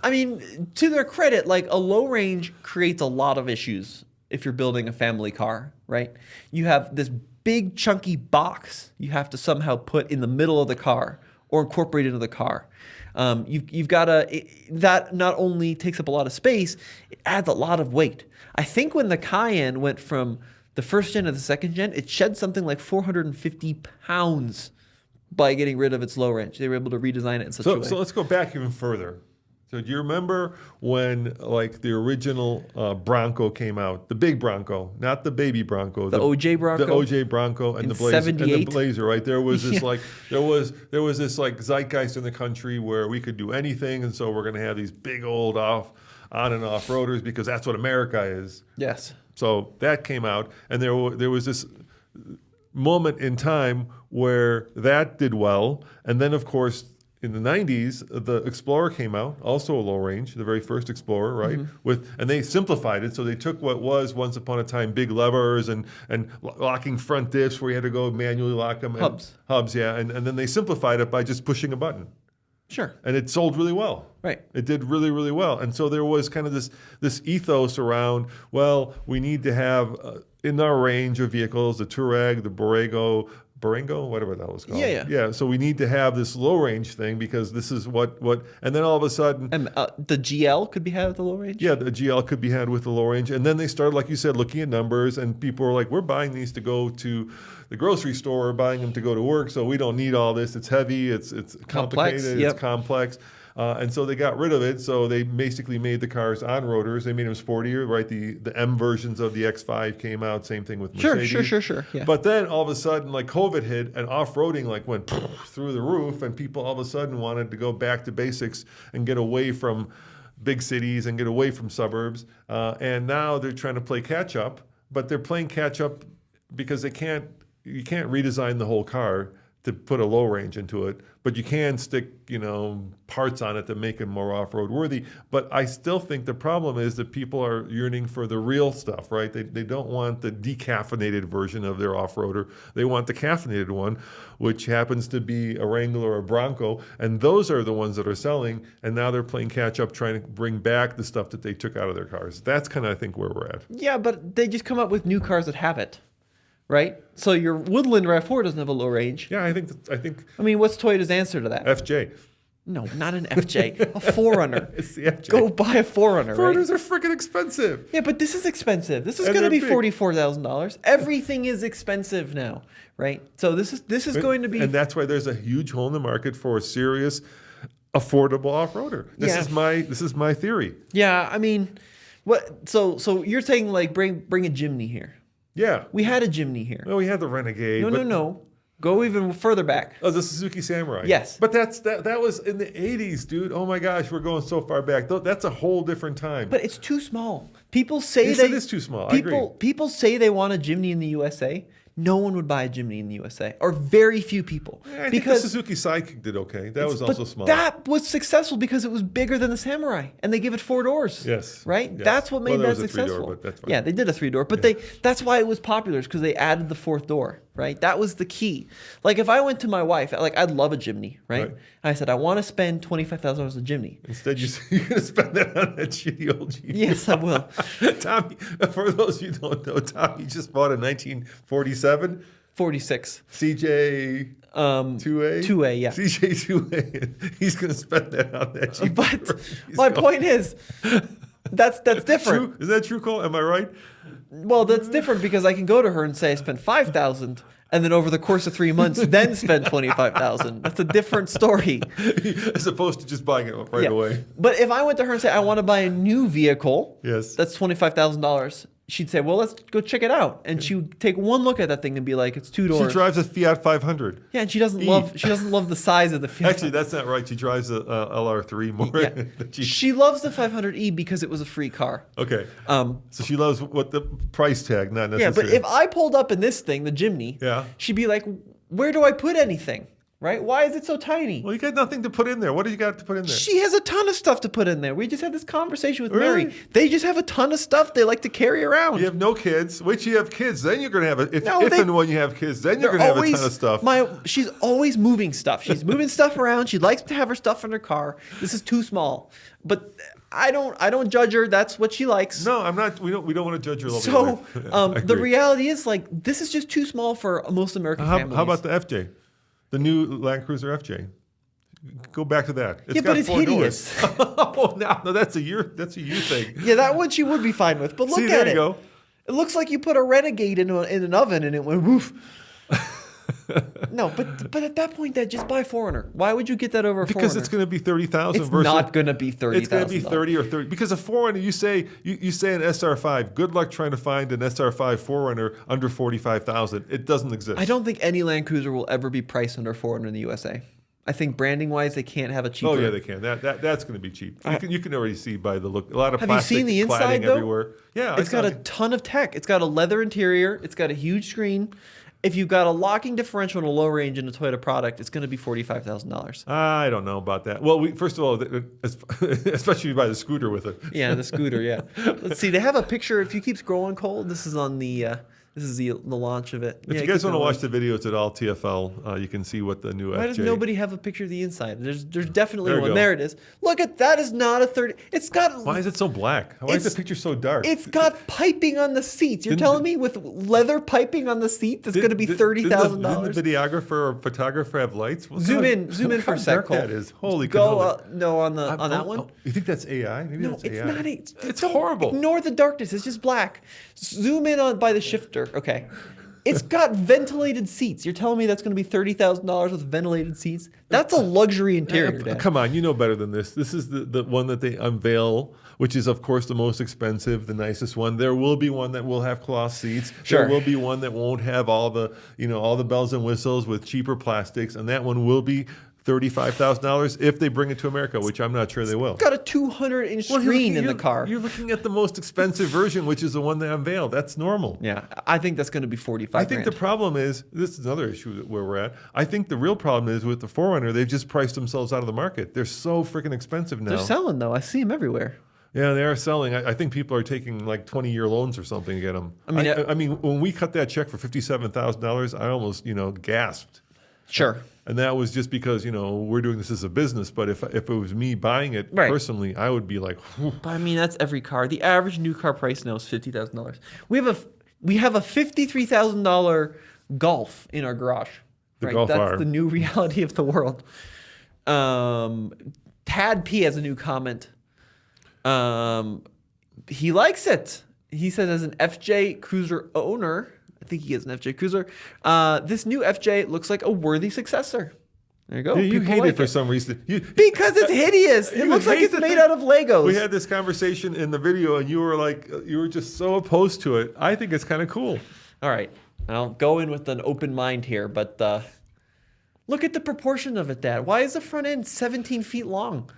I mean, to their credit, like a low range creates a lot of issues if you're building a family car, right? You have this big chunky box you have to somehow put in the middle of the car or incorporate into the car. You've got that not only takes up a lot of space, it adds a lot of weight. I think when the Cayenne went from the first gen to the second gen, it shed something like 450 pounds by getting rid of its low range. They were able to redesign it in such a way. So let's go back even further. So do you remember when like the original Bronco came out? The big Bronco, not the baby Bronco. The OJ Bronco. The OJ Bronco and the Blazer. 78? And the Blazer, right? There was this there was this like zeitgeist in the country where we could do anything, and so we're going to have these big old on and off roaders because that's what America is. Yes. So that came out, and there was this moment in time where that did well, and then of course in the 90s, the Explorer came out, also a low range, the very first Explorer, right? And they simplified it, so they took what was once upon a time big levers and locking front diffs where you had to go manually lock them. Hubs, yeah. And then they simplified it by just pushing a button. Sure. And it sold really well. Right. It did really, really well. And so there was kind of this ethos around, well, we need to have in our range of vehicles, the Touareg, the Borrego, whatever that was called. Yeah. So we need to have this low range thing because this is what, and then all of a sudden. And the GL could be had with the low range? Yeah, the GL could be had with the low range. And then they started, like you said, looking at numbers, and people were like, we're buying these to go to the grocery store, we're buying them to go to work, so we don't need all this. It's heavy, it's complicated, it's complex. And so they got rid of it. So they basically made the cars on rotors. They made them sportier, right? The M versions of the X5 came out. Same thing with Mercedes. Sure. Yeah. But then all of a sudden, like COVID hit, and off-roading like went through the roof, and people all of a sudden wanted to go back to basics and get away from big cities and get away from suburbs. And now they're trying to play catch-up, but they're playing catch-up because you can't redesign the whole car to put a low range into it, but you can stick, parts on it to make it more off-road worthy. But I still think the problem is that people are yearning for the real stuff, right? They don't want the decaffeinated version of their off-roader. They want the caffeinated one, which happens to be a Wrangler or a Bronco, and those are the ones that are selling, and now they're playing catch-up, trying to bring back the stuff that they took out of their cars. That's kind of, I think, where we're at. Yeah, but they just come up with new cars that have it. Right? So your Woodland RAV4 doesn't have a low range. Yeah, I think. I mean, what's Toyota's answer to that? FJ. No, not an FJ. A 4Runner. It's the FJ. Go buy a 4Runner, right? 4Runners are freaking expensive. Yeah, but this is expensive. This is going to be $44,000. Everything is expensive now, right? So this is going to be. And that's why there's a huge hole in the market for a serious, affordable off-roader. This is my theory. Yeah, I mean, what? So you're saying like bring a Jimny here. Yeah. We had a Jimny here. Well, we had the Renegade. No. Go even further back. Oh, the Suzuki Samurai. Yes. But that was in the 80s, dude. Oh my gosh, we're going so far back. That's a whole different time. But it's too small. People say it is too small. I agree. People say they want a Jimny in the USA. No one would buy a Jimny in the USA, or very few people. Yeah, I think the Suzuki Sidekick did okay. That was also small. That was successful because it was bigger than the Samurai, and they give it 4 doors. Yes. Right? Yes. That's what made that was successful. 3-door, but that's fine. Yeah, they did a 3-door, but that's why it was popular, because they added the 4th door, right? That was the key. Like if I went to my wife, like I'd love a Jimny, right? I said, I want to spend $25,000 on a Jimny. Instead, you're going to spend that on that shitty old Jeep. Yes, I will. Tommy, for those of you who don't know, Tommy just bought a 1947 46. CJ 2A? 2A, yeah. CJ 2A. He's going to spend that on that Jeep. But my point is, that's different. Is that true, Cole? Am I right? Well, that's different because I can go to her and say I spent $5,000, and then over the course of 3 months, then spend $25,000. That's a different story. As opposed to just buying it right away. But if I went to her and said I want to buy a new vehicle, yes, that's $25,000. she'd say, well, let's go check it out. And she would take one look at that thing and be like, it's 2 doors. She drives a Fiat 500. Yeah, and she doesn't love the size of the Fiat. Actually, that's not right. She drives a LR3 more. Yeah. than She loves the 500e because it was a free car. Okay. So she loves what the price tag, not necessarily. Yeah, but if I pulled up in this thing, the Jimny, she'd be like, where do I put anything? Right? Why is it so tiny? Well, you got nothing to put in there. What do you got to put in there? She has a ton of stuff to put in there. We just had this conversation with Mary. They just have a ton of stuff they like to carry around. You have no kids. Wait till you have kids. Then you're going to have if and when you have kids, then you're going to have a ton of stuff. She's always moving stuff. She's moving stuff around. She likes to have her stuff in her car. This is too small. But I don't judge her. That's what she likes. No, I'm not. We don't want to judge her. So the reality is, like, this is just too small for most American families. How about the FJ? The new Land Cruiser FJ. Go back to that. It's got but it's 4 hideous. Doors. Oh no, that's a you thing. Yeah, that one she would be fine with. But look at it. There you go. It looks like you put a Renegade in an oven and it went woof. No, but at that point, just buy 4Runner. Why would you get that over a 4Runner? Because it's going to be 30,000. It's not going to be 30,000. It's going to be 30 or 30. Because a 4Runner, you say an SR5. Good luck trying to find an SR5 4Runner under 45,000. It doesn't exist. I don't think any Land Cruiser will ever be priced under 4Runner in the USA. I think branding wise, they can't have a cheaper. Oh yeah, they can. That's going to be cheap. You can already see by the look. A lot of have plastic you seen the inside though? Everywhere. Yeah, it's got a ton of tech. It's got a leather interior. It's got a huge screen. If you've got a locking differential and a low range in a Toyota product, it's going to be $45,000. I don't know about that. Well, first of all, especially if you buy the scooter with it. Yeah, the scooter. Yeah. Let's see. They have a picture. If you keep scrolling, Cole, this is on the. This is the launch of it. If you guys want to watch the video, it's at all TFL. You can see what the new FJ. Why does nobody have a picture of the inside? There's definitely one. There it is. Look at that. Is not a 30. It's got. Why is it so black? Why is the picture so dark? It's got piping on the seats. You're telling me with leather piping on the seat, that's going to be $30,000. Didn't the videographer or photographer have lights? Zoom in for a sec. That is holy. Go no on that one. You think that's AI? Maybe no, that's it's AI. Not. It's horrible. Ignore the darkness. It's just black. Zoom in by the shifter. Okay. It's got ventilated seats. You're telling me that's going to be $30,000 with ventilated seats? That's a luxury interior. Dad. Come on, you know better than this. This is the one that they unveil, which is, of course, the most expensive, the nicest one. There will be one that will have cloth seats. Sure. There will be one that won't have all the bells and whistles with cheaper plastics, and that one will be $35,000 if they bring it to America, which I'm not sure they will. It's got a 200-inch screen in the car. You're looking at the most expensive version, which is the one they unveiled. That's normal. Yeah, I think that's going to be $45,000. I think the problem is, this is another issue where we're at. I think the real problem is with the 4Runner, they've just priced themselves out of the market. They're so freaking expensive now. They're selling, though. I see them everywhere. Yeah, they are selling. I think people are taking like 20-year loans or something to get them. I mean, when we cut that check for $57,000, I almost, gasped. Sure. And that was just because, we're doing this as a business. But if it was me buying it personally, I would be like, whew. But I mean, that's every car. The average new car price now is $50,000. We have a $53,000 Golf in our garage. The Golf R. That's the new reality of the world. Tad P has a new comment. He likes it. He says, as an FJ Cruiser owner, I think he is an FJ Cruiser, this new FJ looks like a worthy successor. There you go. Yeah, you hate it for some reason. Because it's hideous. It looks like it's made out of Legos. We had this conversation in the video, and you were just so opposed to it. I think it's kind of cool. All right. I'll go in with an open mind here, but look at the proportion of it, Dad. Why is the front end 17 feet long?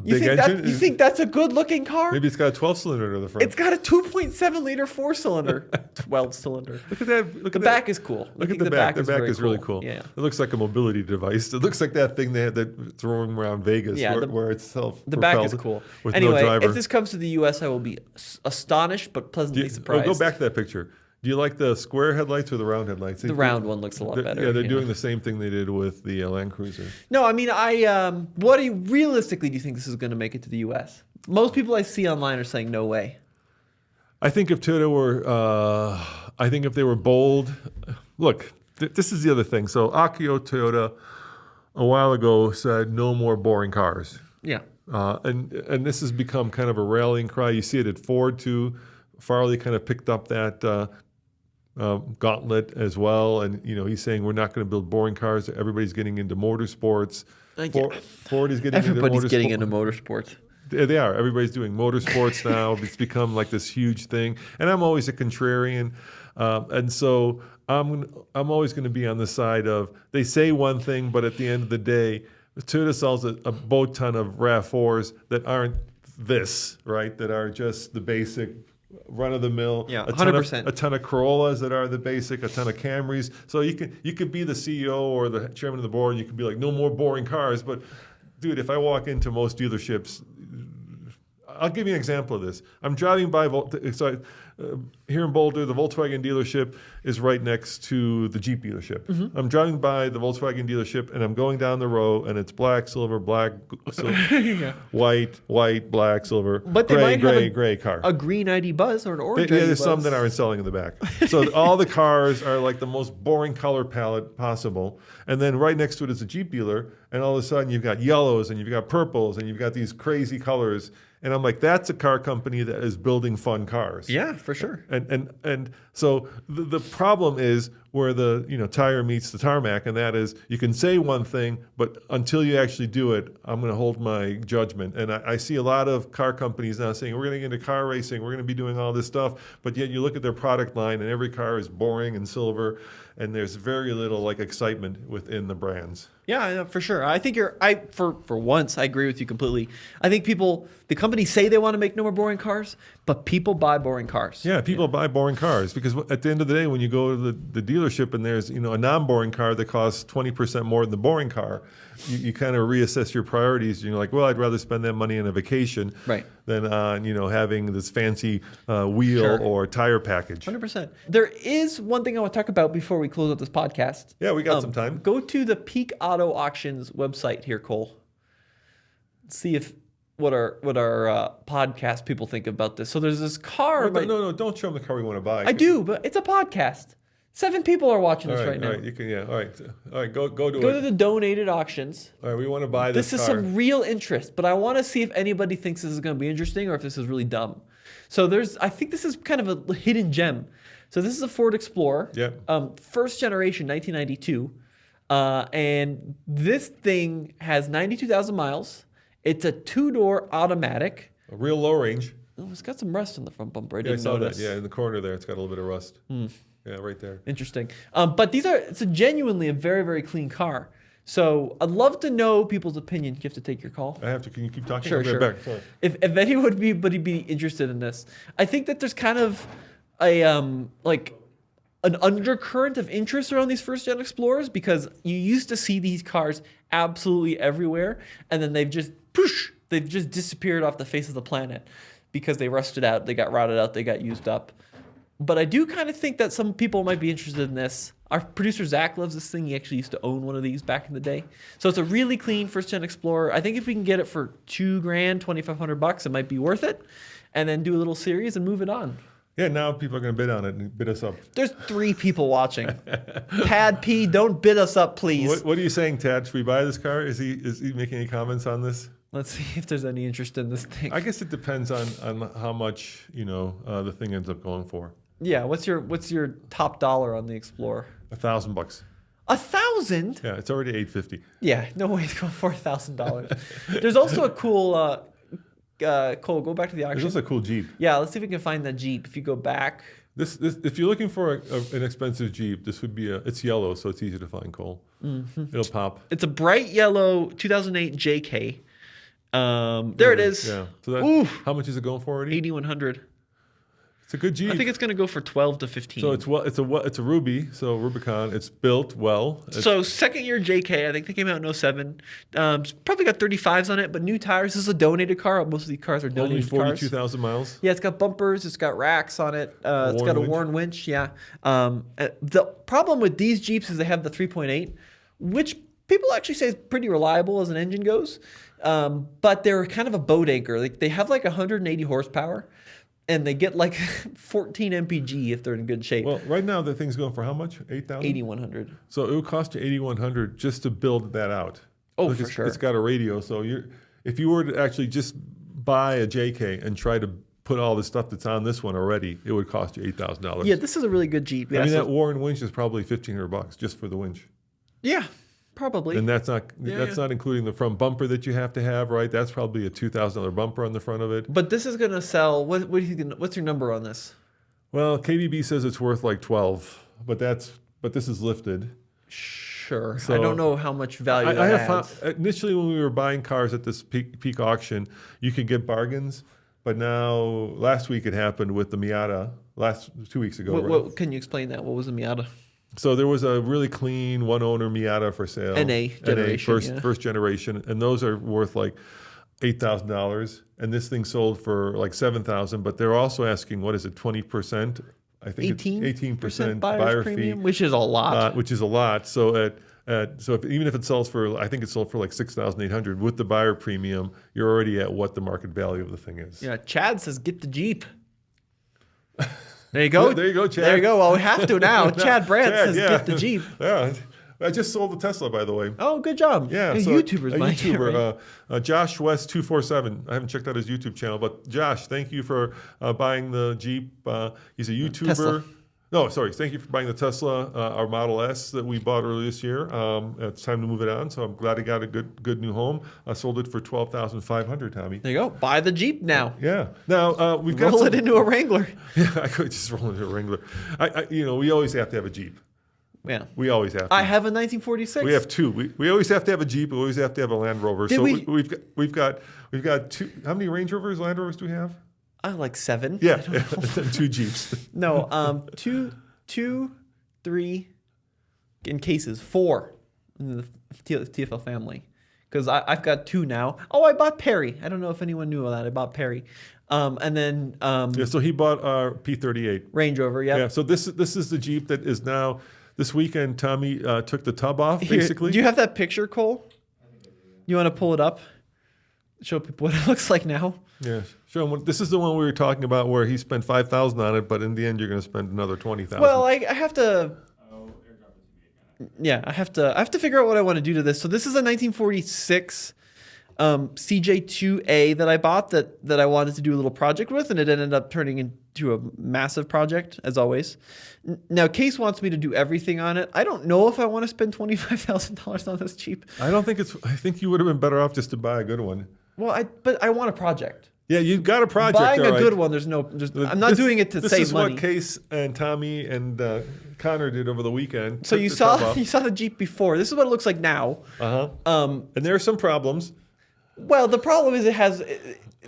Big engine? You think that's a good-looking car? Maybe it's got a 12-cylinder to the front. It's got a 2.7-liter 4-cylinder. 12-cylinder. Look at that. The back is cool. Look at the back. The back is really cool. cool. Yeah. It looks like a mobility device. It looks like that thing they had that throwing around Vegas where it's self-propelled. The back is cool. With anyway, no driver. If this comes to the U.S., I will be astonished but pleasantly surprised. Go back to that picture. Do you like the square headlights or the round headlights? The round one looks a lot better. Yeah, they're doing the same thing they did with the Land Cruiser. No, I mean, realistically do you think this is going to make it to the U.S.? Most people I see online are saying no way. I think if Toyota were, if they were bold, look, this is the other thing. So Akio Toyota a while ago said no more boring cars. Yeah. And this has become kind of a rallying cry. You see it at Ford too. Farley kind of picked up that gauntlet as well, and he's saying we're not going to build boring cars. Everybody's getting into motorsports. Ford is getting Everybody's getting into motorsports. They are. Everybody's doing motorsports now. It's become like this huge thing. And I'm always a contrarian. And so I'm always going to be on the side of, they say one thing, but at the end of the day, Toyota sells a boat ton of RAV4s that aren't this, right? That are just the basic run-of-the-mill. Yeah, 100%. A ton of Corollas that are the basic, a ton of Camrys. So you could be the CEO or the chairman of the board, and you could be like, no more boring cars. But, dude, if I walk into most dealerships, I'll give you an example of this. I'm driving by here in Boulder, the Volkswagen dealership is right next to the Jeep dealership. Mm-hmm. I'm driving by the Volkswagen dealership, and I'm going down the row, and it's black, silver, yeah. white, black, silver, but gray car. A green ID Buzz or an orange ID there's Buzz. some that aren't selling in the back. So all the cars are like the most boring color palette possible. And then right next to it is a Jeep dealer, and all of a sudden you've got yellows, and you've got purples, and you've got these crazy colors. And I'm like, that's a car company that is building fun cars. Yeah, for sure. And so the problem is where the tire meets the tarmac, and that is you can say one thing, but until you actually do it, I'm going to hold my judgment. And I see a lot of car companies now saying, we're going to get into car racing, we're going to be doing all this stuff, but yet you look at their product line, and every car is boring and silver, and there's very little like excitement within the brands. Yeah, for sure. I think for once, I agree with you completely. I think the companies say they want to make no more boring cars, but people buy boring cars. Yeah, people buy boring cars because at the end of the day, when you go to the dealership and there's a non-boring car that costs 20% more than the boring car, you kind of reassess your priorities. You're like, well, I'd rather spend that money on a vacation than on having this fancy wheel or tire package. 100%. There is one thing I want to talk about before we close out this podcast. Yeah, we got some time. Go to the Peak Auto Auctions website here, Cole. See what our podcast people think about this. So there's this car. No, don't show them the car we want to buy. I do, but it's a podcast. 7 people are watching this right now. All right, you can. Yeah, all right. Go to it. Go to the donated auctions. All right, we want to buy this car. This is some real interest, but I want to see if anybody thinks this is going to be interesting or if this is really dumb. So I think this is kind of a hidden gem. So this is a Ford Explorer. Yeah. First generation, 1992. And this thing has 92,000 miles. It's a 2-door automatic. A real low range. Oh, it's got some rust on the front bumper. I saw notice. that. Yeah, in the corner there, it's got a little bit of rust. Yeah, right there. Interesting. But it's genuinely a very, very clean car. So I'd love to know people's opinion. You have to take your call. I have to. Can you keep talking? Sure, I'll be right back. Sorry. If anybody would be interested in this, I think that there's kind of an undercurrent of interest around these first-gen Explorers because you used to see these cars absolutely everywhere, and then they've just disappeared off the face of the planet because they rusted out, they got rotted out, they got used up. But I do kind of think that some people might be interested in this. Our producer Zach loves this thing. He actually used to own one of these back in the day. So it's a really clean first-gen Explorer. I think if we can get it for $2,000, $2,500, it might be worth it. And then do a little series and move it on. Yeah, now people are going to bid on it and bid us up. There's 3 people watching. Tad P, don't bid us up, please. What are you saying, Tad? Should we buy this car? Is he making any comments on this? Let's see if there's any interest in this thing. I guess it depends on how much the thing ends up going for. Yeah, what's your top dollar on the Explorer? $1,000. $1,000? Yeah, it's already $850. Yeah, no way to go for $1,000. There's also a cool Cole, go back to the auction. There's also a cool Jeep. Yeah, let's see if we can find that Jeep. If you go back. This if you're looking for an expensive Jeep, this would be it's yellow, so it's easy to find, Cole. Mm-hmm. It'll pop. It's a bright yellow 2008 JK. There it is. Yeah. So how much is it going for already? $8,100. It's a good Jeep. I think it's going to go for 12 to 15. So it's a Ruby, so Rubicon. It's built well. So second year JK, I think they came out in 07. Probably got 35s on it, but new tires. This is a donated car. Most of these cars are donated only cars. 42,000 miles. Yeah, it's got bumpers. It's got racks on it. It's got a worn winch. Yeah. The problem with these Jeeps is they have the 3.8, which people actually say is pretty reliable as an engine goes. But they're kind of a boat anchor. Like they have like 180 horsepower. And they get like 14 mpg if they're in good shape. Well, right now the thing's going for how much? 8,000? 8,100. So it would cost you 8,100 just to build that out. Oh, for sure. It's got a radio, so if you were to actually just buy a JK and try to put all the stuff that's on this one already, it would cost you $8,000. Yeah, this is a really good Jeep. Yeah, that Warren winch is probably $1,500 just for the winch. Yeah. Probably. And that's not including the front bumper that you have to have, right? That's probably a $2,000 bumper on the front of it. But this is going to sell. What do you think? What's your number on this? Well, KBB says it's worth like 12, but this is lifted. Sure. So I don't know how much value I that have has. found, initially when we were buying cars at this peak auction, you could get bargains, but now last week it happened with the Miata. 2 weeks ago. What can you explain that? What was a Miata? So there was a really clean one-owner Miata for sale. NA generation, first generation, and those are worth like $8,000. And this thing sold for like $7,000. But they're also asking, what is it, 20%? I think 18% buyer premium, fee, which is a lot. which is a lot. So even if it sells for, I think it sold for like $6,800 with the buyer premium, you're already at what the market value of the thing is. Yeah, Chad says get the Jeep. There you go. There you go, Chad. There you go. Well, we have to now. Chad Brandt says yeah. get the Jeep. Yeah. I just sold the Tesla, by the way. Oh, good job. Yeah, a so YouTuber's a my YouTuber, Josh West 247. I haven't checked out his YouTube channel, but Josh, thank you for buying the Jeep. He's a YouTuber. Tesla. No, sorry. Thank you for buying the Tesla, our Model S that we bought earlier this year. It's time to move it on, so I'm glad I got a good new home. I sold it for $12,500, Tommy. There you go. Buy the Jeep now. Yeah. Now we've got Roll it into a Wrangler. Yeah, I could just roll into a Wrangler. We always have to have a Jeep. Yeah. We always have to. I have a 1946. We have two. We always have to have a Jeep. We always have to have a Land Rover. We've got two. How many Range Rovers, Land Rovers do we have? I have like 7. Yeah, and 2 Jeeps. No, two, 3 in cases, 4 in the TFL family. Because I've got 2 now. Oh, I bought Perry. I don't know if anyone knew that. I bought Perry. And then So he bought our P38 Range Rover. Yep. Yeah. So this is the Jeep that is now. This weekend, Tommy took the tub off. Basically, do you have that picture, Cole? You want to pull it up? Show people what it looks like now. Yeah, show them. This is the one we were talking about where he spent $5,000 on it, but in the end, you're going to spend another $20,000. Well, I have to. Yeah, I have to figure out what I want to do to this. So this is a 1946 CJ2A that I bought that I wanted to do a little project with, and it ended up turning into a massive project, as always. Now, Case wants me to do everything on it. I don't know if I want to spend $25,000 on this Jeep. I don't think I think you would have been better off just to buy a good one. Well, but I want a project. Yeah, you've got a project. Buying all a right. good one, I'm not doing it to save money. This is what Case and Tommy and Connor did over the weekend. So you saw the Jeep before. This is what it looks like now. And there are some problems. Well, the problem is it has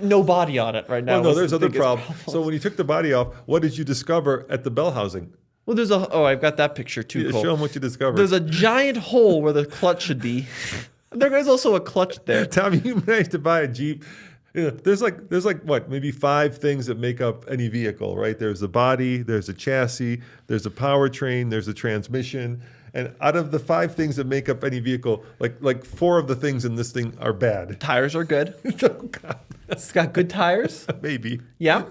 no body on it right now. Well, no, there's other problems. So when you took the body off, what did you discover at the bell housing? Well, I've got that picture too. Yeah, Cole. show them what you discovered. There's a giant hole where the clutch should be. There is also a clutch there. Tommy, you managed to buy a Jeep. There's like what, maybe 5 things that make up any vehicle, right? There's the body, there's a chassis, there's a powertrain, there's a transmission. And out of the 5 things that make up any vehicle, like 4 of the things in this thing are bad. Tires are good. Oh, God. It's got good tires. Maybe. Yeah.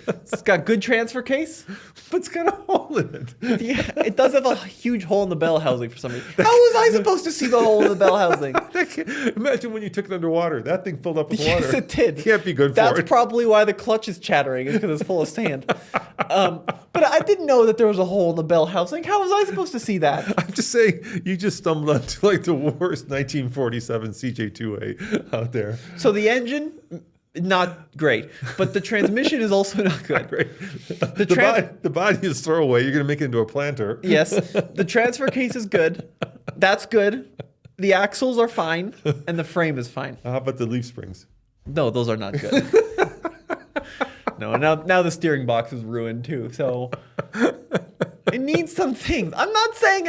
It's got good transfer case. But it's got a hole in it. Yeah, it does have a huge hole in the bell housing for some reason. How was I supposed to see the hole in the bell housing? Imagine when you took it underwater. That thing filled up with water. Yes, it did. Can't be good for That's it. probably why the clutch is chattering, is because it's full of sand. But I didn't know that there was a hole in the bell housing. How was I supposed to see that? I'm just saying, you just stumbled onto like the worst 1947 CJ2A out there. So the engine, not great, but the transmission is also not good. Great. The body is throwaway. You're going to make it into a planter. Yes, the transfer case is good. That's good. The axles are fine, and the frame is fine. How about the leaf springs? No, those are not good. No, now the steering box is ruined too. So it needs some things. I'm not saying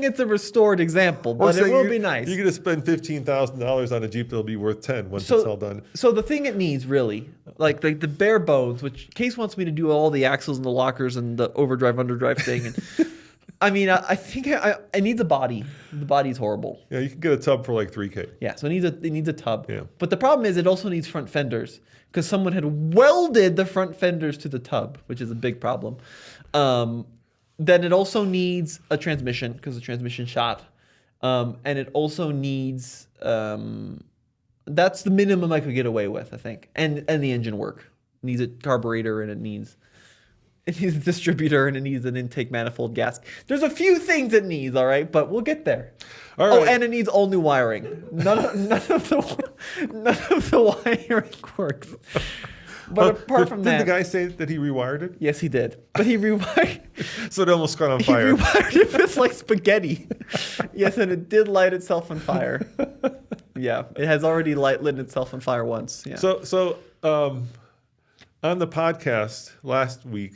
it's a restored example, but it will be nice. You're going to spend $15,000 on a Jeep that'll be worth 10 once it's all done. So the thing it needs really, like the bare bones, which Case wants me to do all the axles and the lockers and the overdrive underdrive thing, and I mean I think it needs a body. The body's horrible. Yeah, you can get a tub for like $3,000. Yeah, so it needs a tub. Yeah. But the problem is it also needs front fenders because someone had welded the front fenders to the tub, which is a big problem. Then it also needs a transmission because the transmission shot. And it also needs, that's the minimum I could get away with, I think. And the engine work. It needs a carburetor and it needs It needs a distributor and it needs an intake manifold gasket. There's a few things it needs, all right, but we'll get there. All Oh, right. and it needs all new wiring. None of the wiring works. But apart from did that, the guy say that he rewired it? yes, he did. But he rewired. So it almost caught on He fire. rewired it with like spaghetti. Yes, and it did light itself on fire. Yeah, it has already lit itself on fire once. Yeah. So on the podcast last time.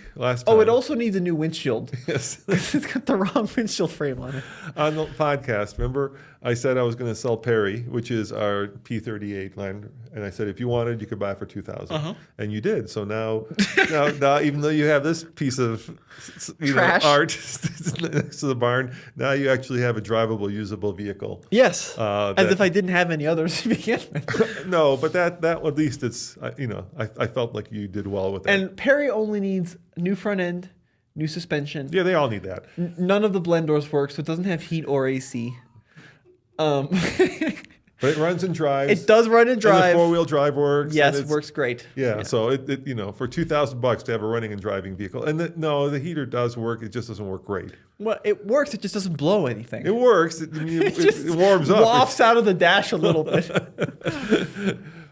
Oh, it also needs a new windshield. Yes. It's got the wrong windshield frame on it. On the podcast, remember I said I was going to sell Perry, which is our P38 line, and I said if you wanted, you could buy it for $2,000, and you did. So now, even though you have this piece of Trash. art next to the barn, now you actually have a drivable, usable vehicle. Yes, as that- if I didn't have any others to begin with. No, but that at least it's I felt like you did well with that. And Perry only needs a new front end, new suspension. Yeah, they all need that. None of the blend doors work, so it doesn't have heat or AC. But it runs and drives. It does run and drive. And the 4-wheel drive works. Yes, and it it's- works great. Yeah, so it for $2,000 to have a running and driving vehicle, and the heater does work. It just doesn't work great. Well, it works. It just doesn't blow anything. It works. It just warms up. wafts out of the dash a little bit.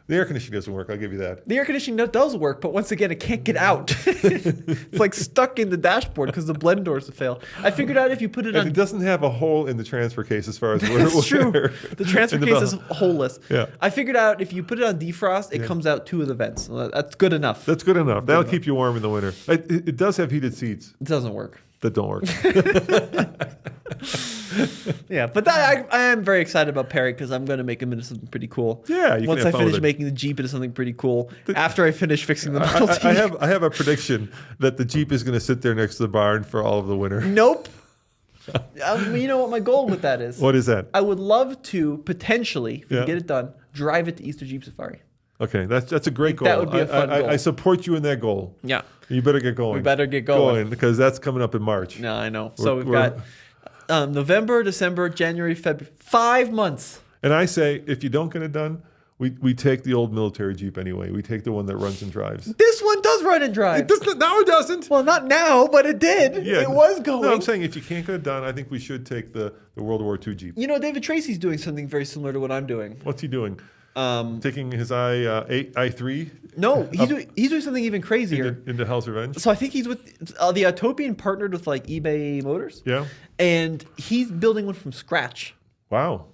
The air conditioning doesn't work. I'll give you that. The air conditioning does work, but once again, it can't get out. It's like stuck in the dashboard because the blend doors have failed. I figured out if you put it And on. it doesn't have a hole in the transfer case as far as where That's true. The transfer in the case bell. is holeless. Yeah. I figured out if you put it on defrost, it comes out 2 of the vents. Well, that's good enough. That's good enough. That'll keep you warm in the winter. It does have heated seats It doesn't work. that don't work. Yeah, but I am very excited about Perry because I'm going to make him into something pretty cool. Yeah, you can Once have I fun finish with it. making the Jeep into something pretty cool. After I finish fixing the Model T. I have a prediction that the Jeep is going to sit there next to the barn for all of the winter. Nope. You know what my goal with that is? What is that? I would love to potentially, if we Yeah. can get it done, drive it to Easter Jeep Safari. Okay, that's a great goal. That would be a fun goal. I support you in that goal. Yeah. You better get going. We better get going. because that's coming up in March. No, I know. So we've We're- got November, December, January, February. 5 months. And I say, if you don't get it done, we take the old military Jeep anyway. We take the one that runs and drives. This one does run and drive. It doesn't. No, it doesn't. Well, not now, but it did. Yeah, It was going. No, I'm saying if you can't get it done, I think we should take the World War II Jeep. You know, David Tracy's doing something very similar to what I'm doing. What's he doing? Taking his i3 No, he's doing something even crazier. into Hell's Revenge. So I think he's with the Utopian partnered with like eBay Motors. Yeah. And he's building one from scratch. Wow,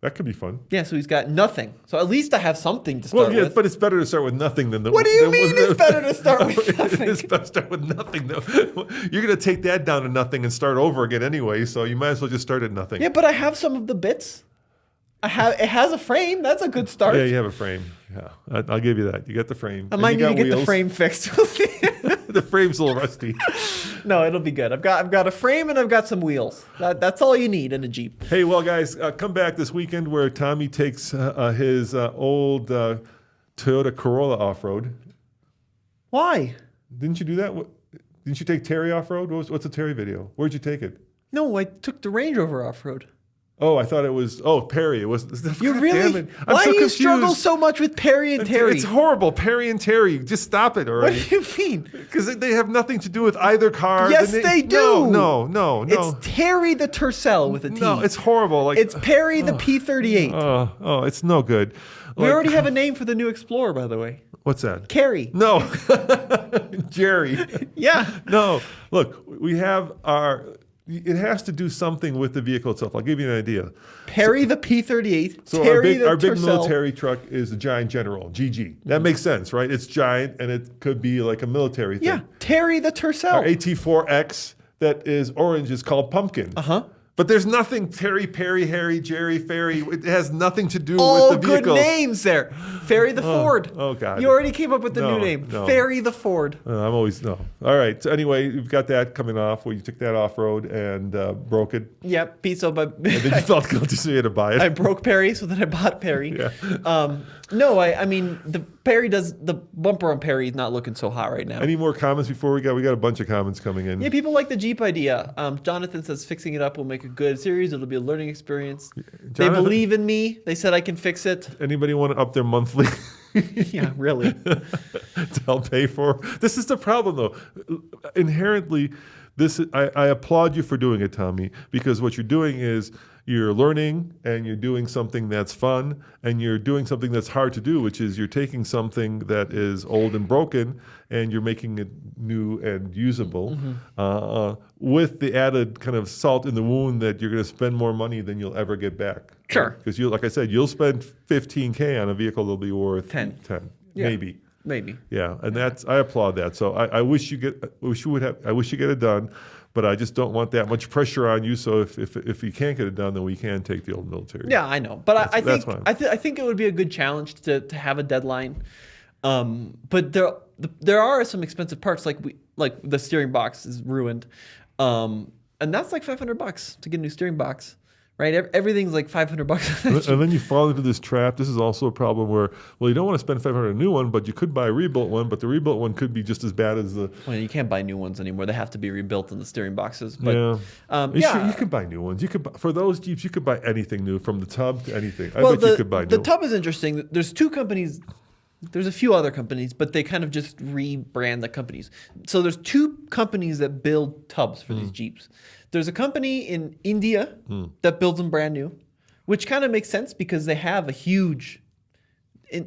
that could be fun. Yeah, so he's got nothing. So at least I have something to start Well, yeah, with. but it's better to start with nothing than the. What do you mean it's better to start with nothing? It's better to start with nothing. Though. You're going to take that down to nothing and start over again anyway. So you might as well just start at nothing. Yeah, but I have some of the bits. It has a frame. That's a good start. Yeah, you have a frame. Yeah, I'll give you that. You got the frame. I And might you need to got get the wheels. frame fixed. The frame's a little rusty. No, it'll be good. I've got a frame and I've got some wheels. That's all you need in a Jeep. Hey, well, guys, come back this weekend where Tommy takes his old Toyota Corolla off-road. Why? Didn't you do that? Didn't you take Terry off-road? What's the Terry video? Where'd you take it? No, I took the Range Rover off road. Oh, I thought it was. Oh, Perry. It was. You God really? damn it. I'm Why so do you confused. struggle so much with Perry and Terry? It's horrible. Perry and Terry. Just stop it What already. do you mean? Because they have nothing to do with either car. Yes, they do. No. It's Terry the Tercel with a T. No, it's horrible. Like It's Perry the P38. Oh, it's no good. We Like, already have a name for the new Explorer, by the way. What's that? Carrie. No, Jerry. Yeah. No, look, we have our. It has to do something with the vehicle itself. I'll give you an idea. Perry the P38. So Terry our the big Tercel. military truck is a giant General, GG. That makes sense, right? It's giant, and it could be like a military thing. Yeah. Terry the Our Tercel. AT4X that is orange is called Pumpkin. Uh-huh. But there's nothing Terry, Perry, Harry, Jerry, Ferry. It has nothing to do All with the good vehicle. names there. Ferry the Ford. oh, God. You already came up with the No, new name. no. Ferry the Ford. I'm always no. All right. So anyway, you've got that coming off. Well, you took that off road and broke it. Yep. Pizza, but And then you felt guilty, so you had to buy it. I broke Perry, so then I bought Perry. Yeah. No, I mean the bumper on Perry is not looking so hot right now. Any more comments before we got a bunch of comments coming in. Yeah, people like the Jeep idea. Jonathan says fixing it up will make a good series. It'll be a learning experience. They Jonathan- believe in me. They said I can fix it. Anybody want to up their monthly? Yeah, really. to help pay for. This is the problem, though. Inherently, I applaud you for doing it, Tommy, because what you're doing is you're learning and you're doing something that's fun and you're doing something that's hard to do, which is you're taking something that is old and broken and you're making it new and usable, with the added kind of salt in the wound that you're going to spend more money than you'll ever get back. Sure. Because like I said, you'll spend $15K on a vehicle that'll be worth 10. Yeah. Maybe. Yeah, and I applaud that. So I wish you get it done, but I just don't want that much pressure on you. So if you can't get it done, then we can take the old military. Yeah, I know, but I think it would be a good challenge to have a deadline. But there are some expensive parts, like the steering box is ruined, and that's like $500 to get a new steering box. Right, everything's like $500. And then you fall into this trap. This is also a problem where, well, you don't want to spend $500 on a new one, but you could buy a rebuilt one. But the rebuilt one could be just as bad as the. Well, you can't buy new ones anymore. They have to be rebuilt in the steering boxes. But, you can buy new ones. You could for those Jeeps, you could buy anything new, from the tub to anything. I bet you could buy new. The tub is interesting. There's two companies. There's a few other companies, but they kind of just rebrand the companies. So there's two companies that build tubs for these Jeeps. There's a company in India that builds them brand new, which kind of makes sense because they have a huge.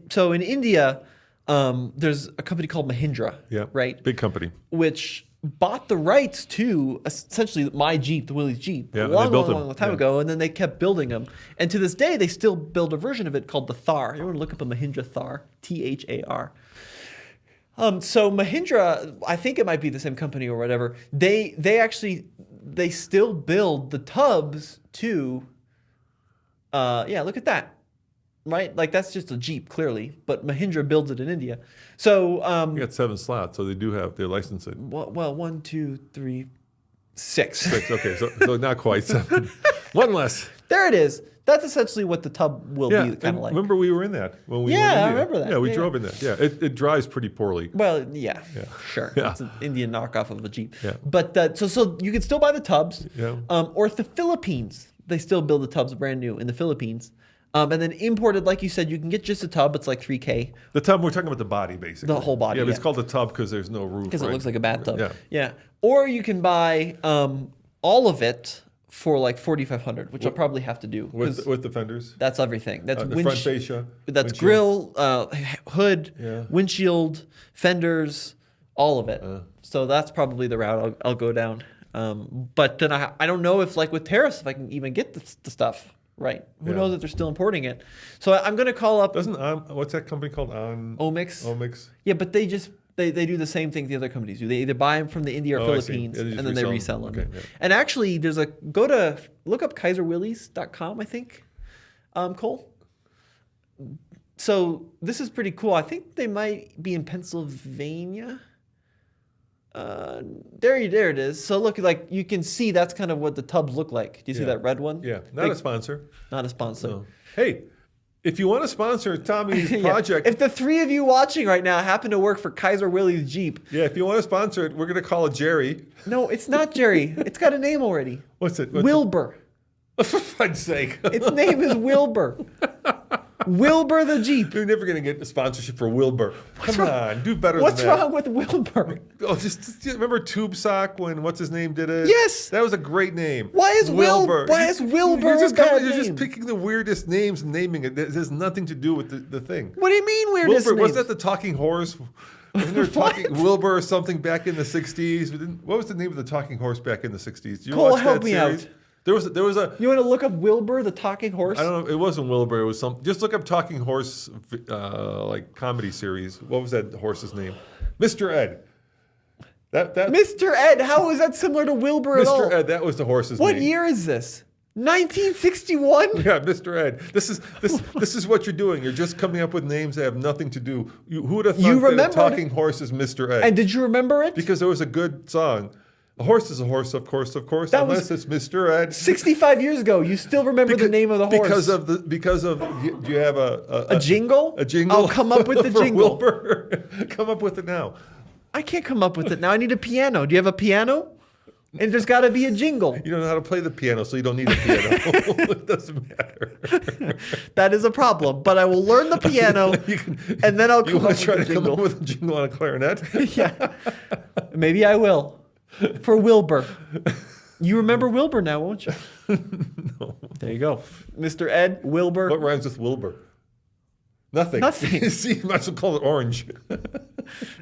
So in India, there's a company called Mahindra, right? Big company, which bought the rights to essentially my Jeep, the Willys Jeep, a long time ago, and then they kept building them. And to this day, they still build a version of it called the Thar. You want to look up a Mahindra Thar, Thar. So Mahindra, I think it might be the same company or whatever. They still build the tubs to. Look at that. Right, like that's just a Jeep, clearly, but Mahindra builds it in India. So you got 7 slots, so they do have their licensing. Well, 1, 2, 3, 6. 6. Okay, so not quite 7. One less. There it is. That's essentially what the tub will be kind of like. Remember we were in that when we were in India. India. I remember that. Yeah, we drove in that. Yeah, it drives pretty poorly. Well, yeah. Sure. Yeah. It's an Indian knockoff of a Jeep. Yeah. But so you can still buy the tubs. Yeah. Or the Philippines, they still build the tubs brand new in the Philippines. And then imported, like you said, you can get just a tub. It's like $3K. The tub, we're talking about the body, basically. The whole body. Yeah, but it's called the tub because there's no roof. Because it looks like a bathtub. Yeah. Or you can buy all of it for like $4,500, which I'll probably have to do. With the fenders? That's everything. That's the front fascia? That's windshield. grill, hood, windshield, fenders, all of it. So that's probably the route I'll go down. But then I don't know if, like with tariffs, if I can even get the stuff. Right. Who knows if they're still importing it? So I'm going to call up. What's that company called? Omix. Yeah, but they do the same thing the other companies do. They either buy them from the India or Philippines, and then they resell them. Okay, yeah. And actually, look up KaiserWillys.com, I think, Cole. So this is pretty cool. I think they might be in Pennsylvania. There it is. So look, like you can see that's kind of what the tubs look like. Do you see that red one? Yeah, not a sponsor. Not a sponsor. No. Hey, if you want to sponsor Tommy's project. If the three of you watching right now happen to work for Kaiser Willys Jeep. Yeah, if you want to sponsor it, we're going to call it Jerry. No, it's not Jerry. It's got a name already. What's it? Wilbur. For fuck's sake. Its name is Wilbur. Wilbur the Jeep. You're never going to get a sponsorship for Wilbur. Come on, do better What's than that. wrong with Wilbur? Oh, just remember Tube Sock when what's his name did it? Yes. That was a great name. Why is Wilbur You're just a bad you're name? just picking the weirdest names and naming it. It has nothing to do with the thing. What do you mean weirdest Wilbur, names? wasn't that the talking horse? Wasn't there a talking Wilbur or something back in the 60s? What was the name of the talking horse back in the 60s? Did you Cole, watch help that me series? out. There was a. You want to look up Wilbur the talking horse? I don't know. It wasn't Wilbur. It was some. Just look up talking horse, like comedy series. What was that horse's name? Mr. Ed. That Mr. Ed. How is that similar to Wilbur at all? Mr. Ed. That was the horse's What name. year is this? 1961? Yeah, Mr. Ed. This is what you're doing. You're just coming up with names that have nothing to do. Who would have thought that a talking horse is Mr. Ed? And did you remember it? Because there was a good song. A horse is a horse, of course, unless it's Mr. Ed. 65 years ago, you still remember the name of the horse. Because of do you have a jingle? A jingle? I'll come up with the for jingle. Wilbur. Come up with it now. I can't come up with it now. I need a piano. Do you have a piano? And there's got to be a jingle. You don't know how to play the piano, so you don't need a piano. It doesn't matter. That is a problem. But I will learn the piano, and then I'll come You up want with to try a to come jingle. up with a jingle on a clarinet? Yeah. Maybe I will. For Wilbur. You remember Wilbur now, won't you? No. There you go. Mr. Ed, Wilbur. What rhymes with Wilbur? Nothing. Nothing. See, you might as well call it orange.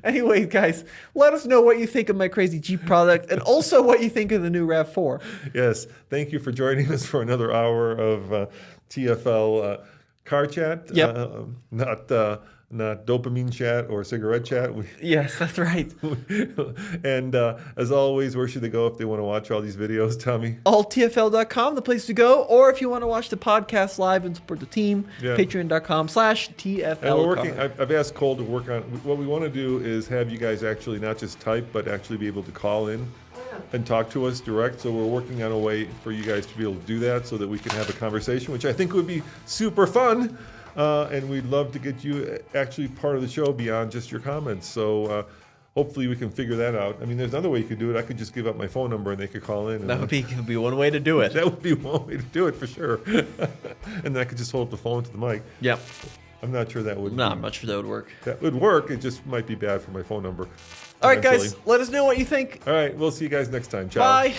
Anyway, guys, let us know what you think of my crazy Jeep product and also what you think of the new RAV4. Yes. Thank you for joining us for another hour of TFL car chat. Yep. Not dopamine chat or cigarette chat. Yes, that's right. And as always, where should they go if they want to watch all these videos, Tommy? AllTFL.com, the place to go. Or if you want to watch the podcast live and support the team, Yeah. Patreon.com/TFL. And we're working. I've asked Cole to work on. What we want to do is have you guys actually not just type, but actually be able to call in and talk to us direct. So we're working on a way for you guys to be able to do that, so that we can have a conversation, which I think would be super fun. And we'd love to get you actually part of the show beyond just your comments. So hopefully we can figure that out. I mean, there's another way you could do it. I could just give up my phone number and they could call in. And That would be one way to do it. that would be one way to do it for sure. And then I could just hold up the phone to the mic. Yep. I'm not sure that would. No, I'm not sure that would work. That would work. It just might be bad for my phone number. All right, guys, eventually. let us know what you think. All right, we'll see you guys next time. Ciao. Bye.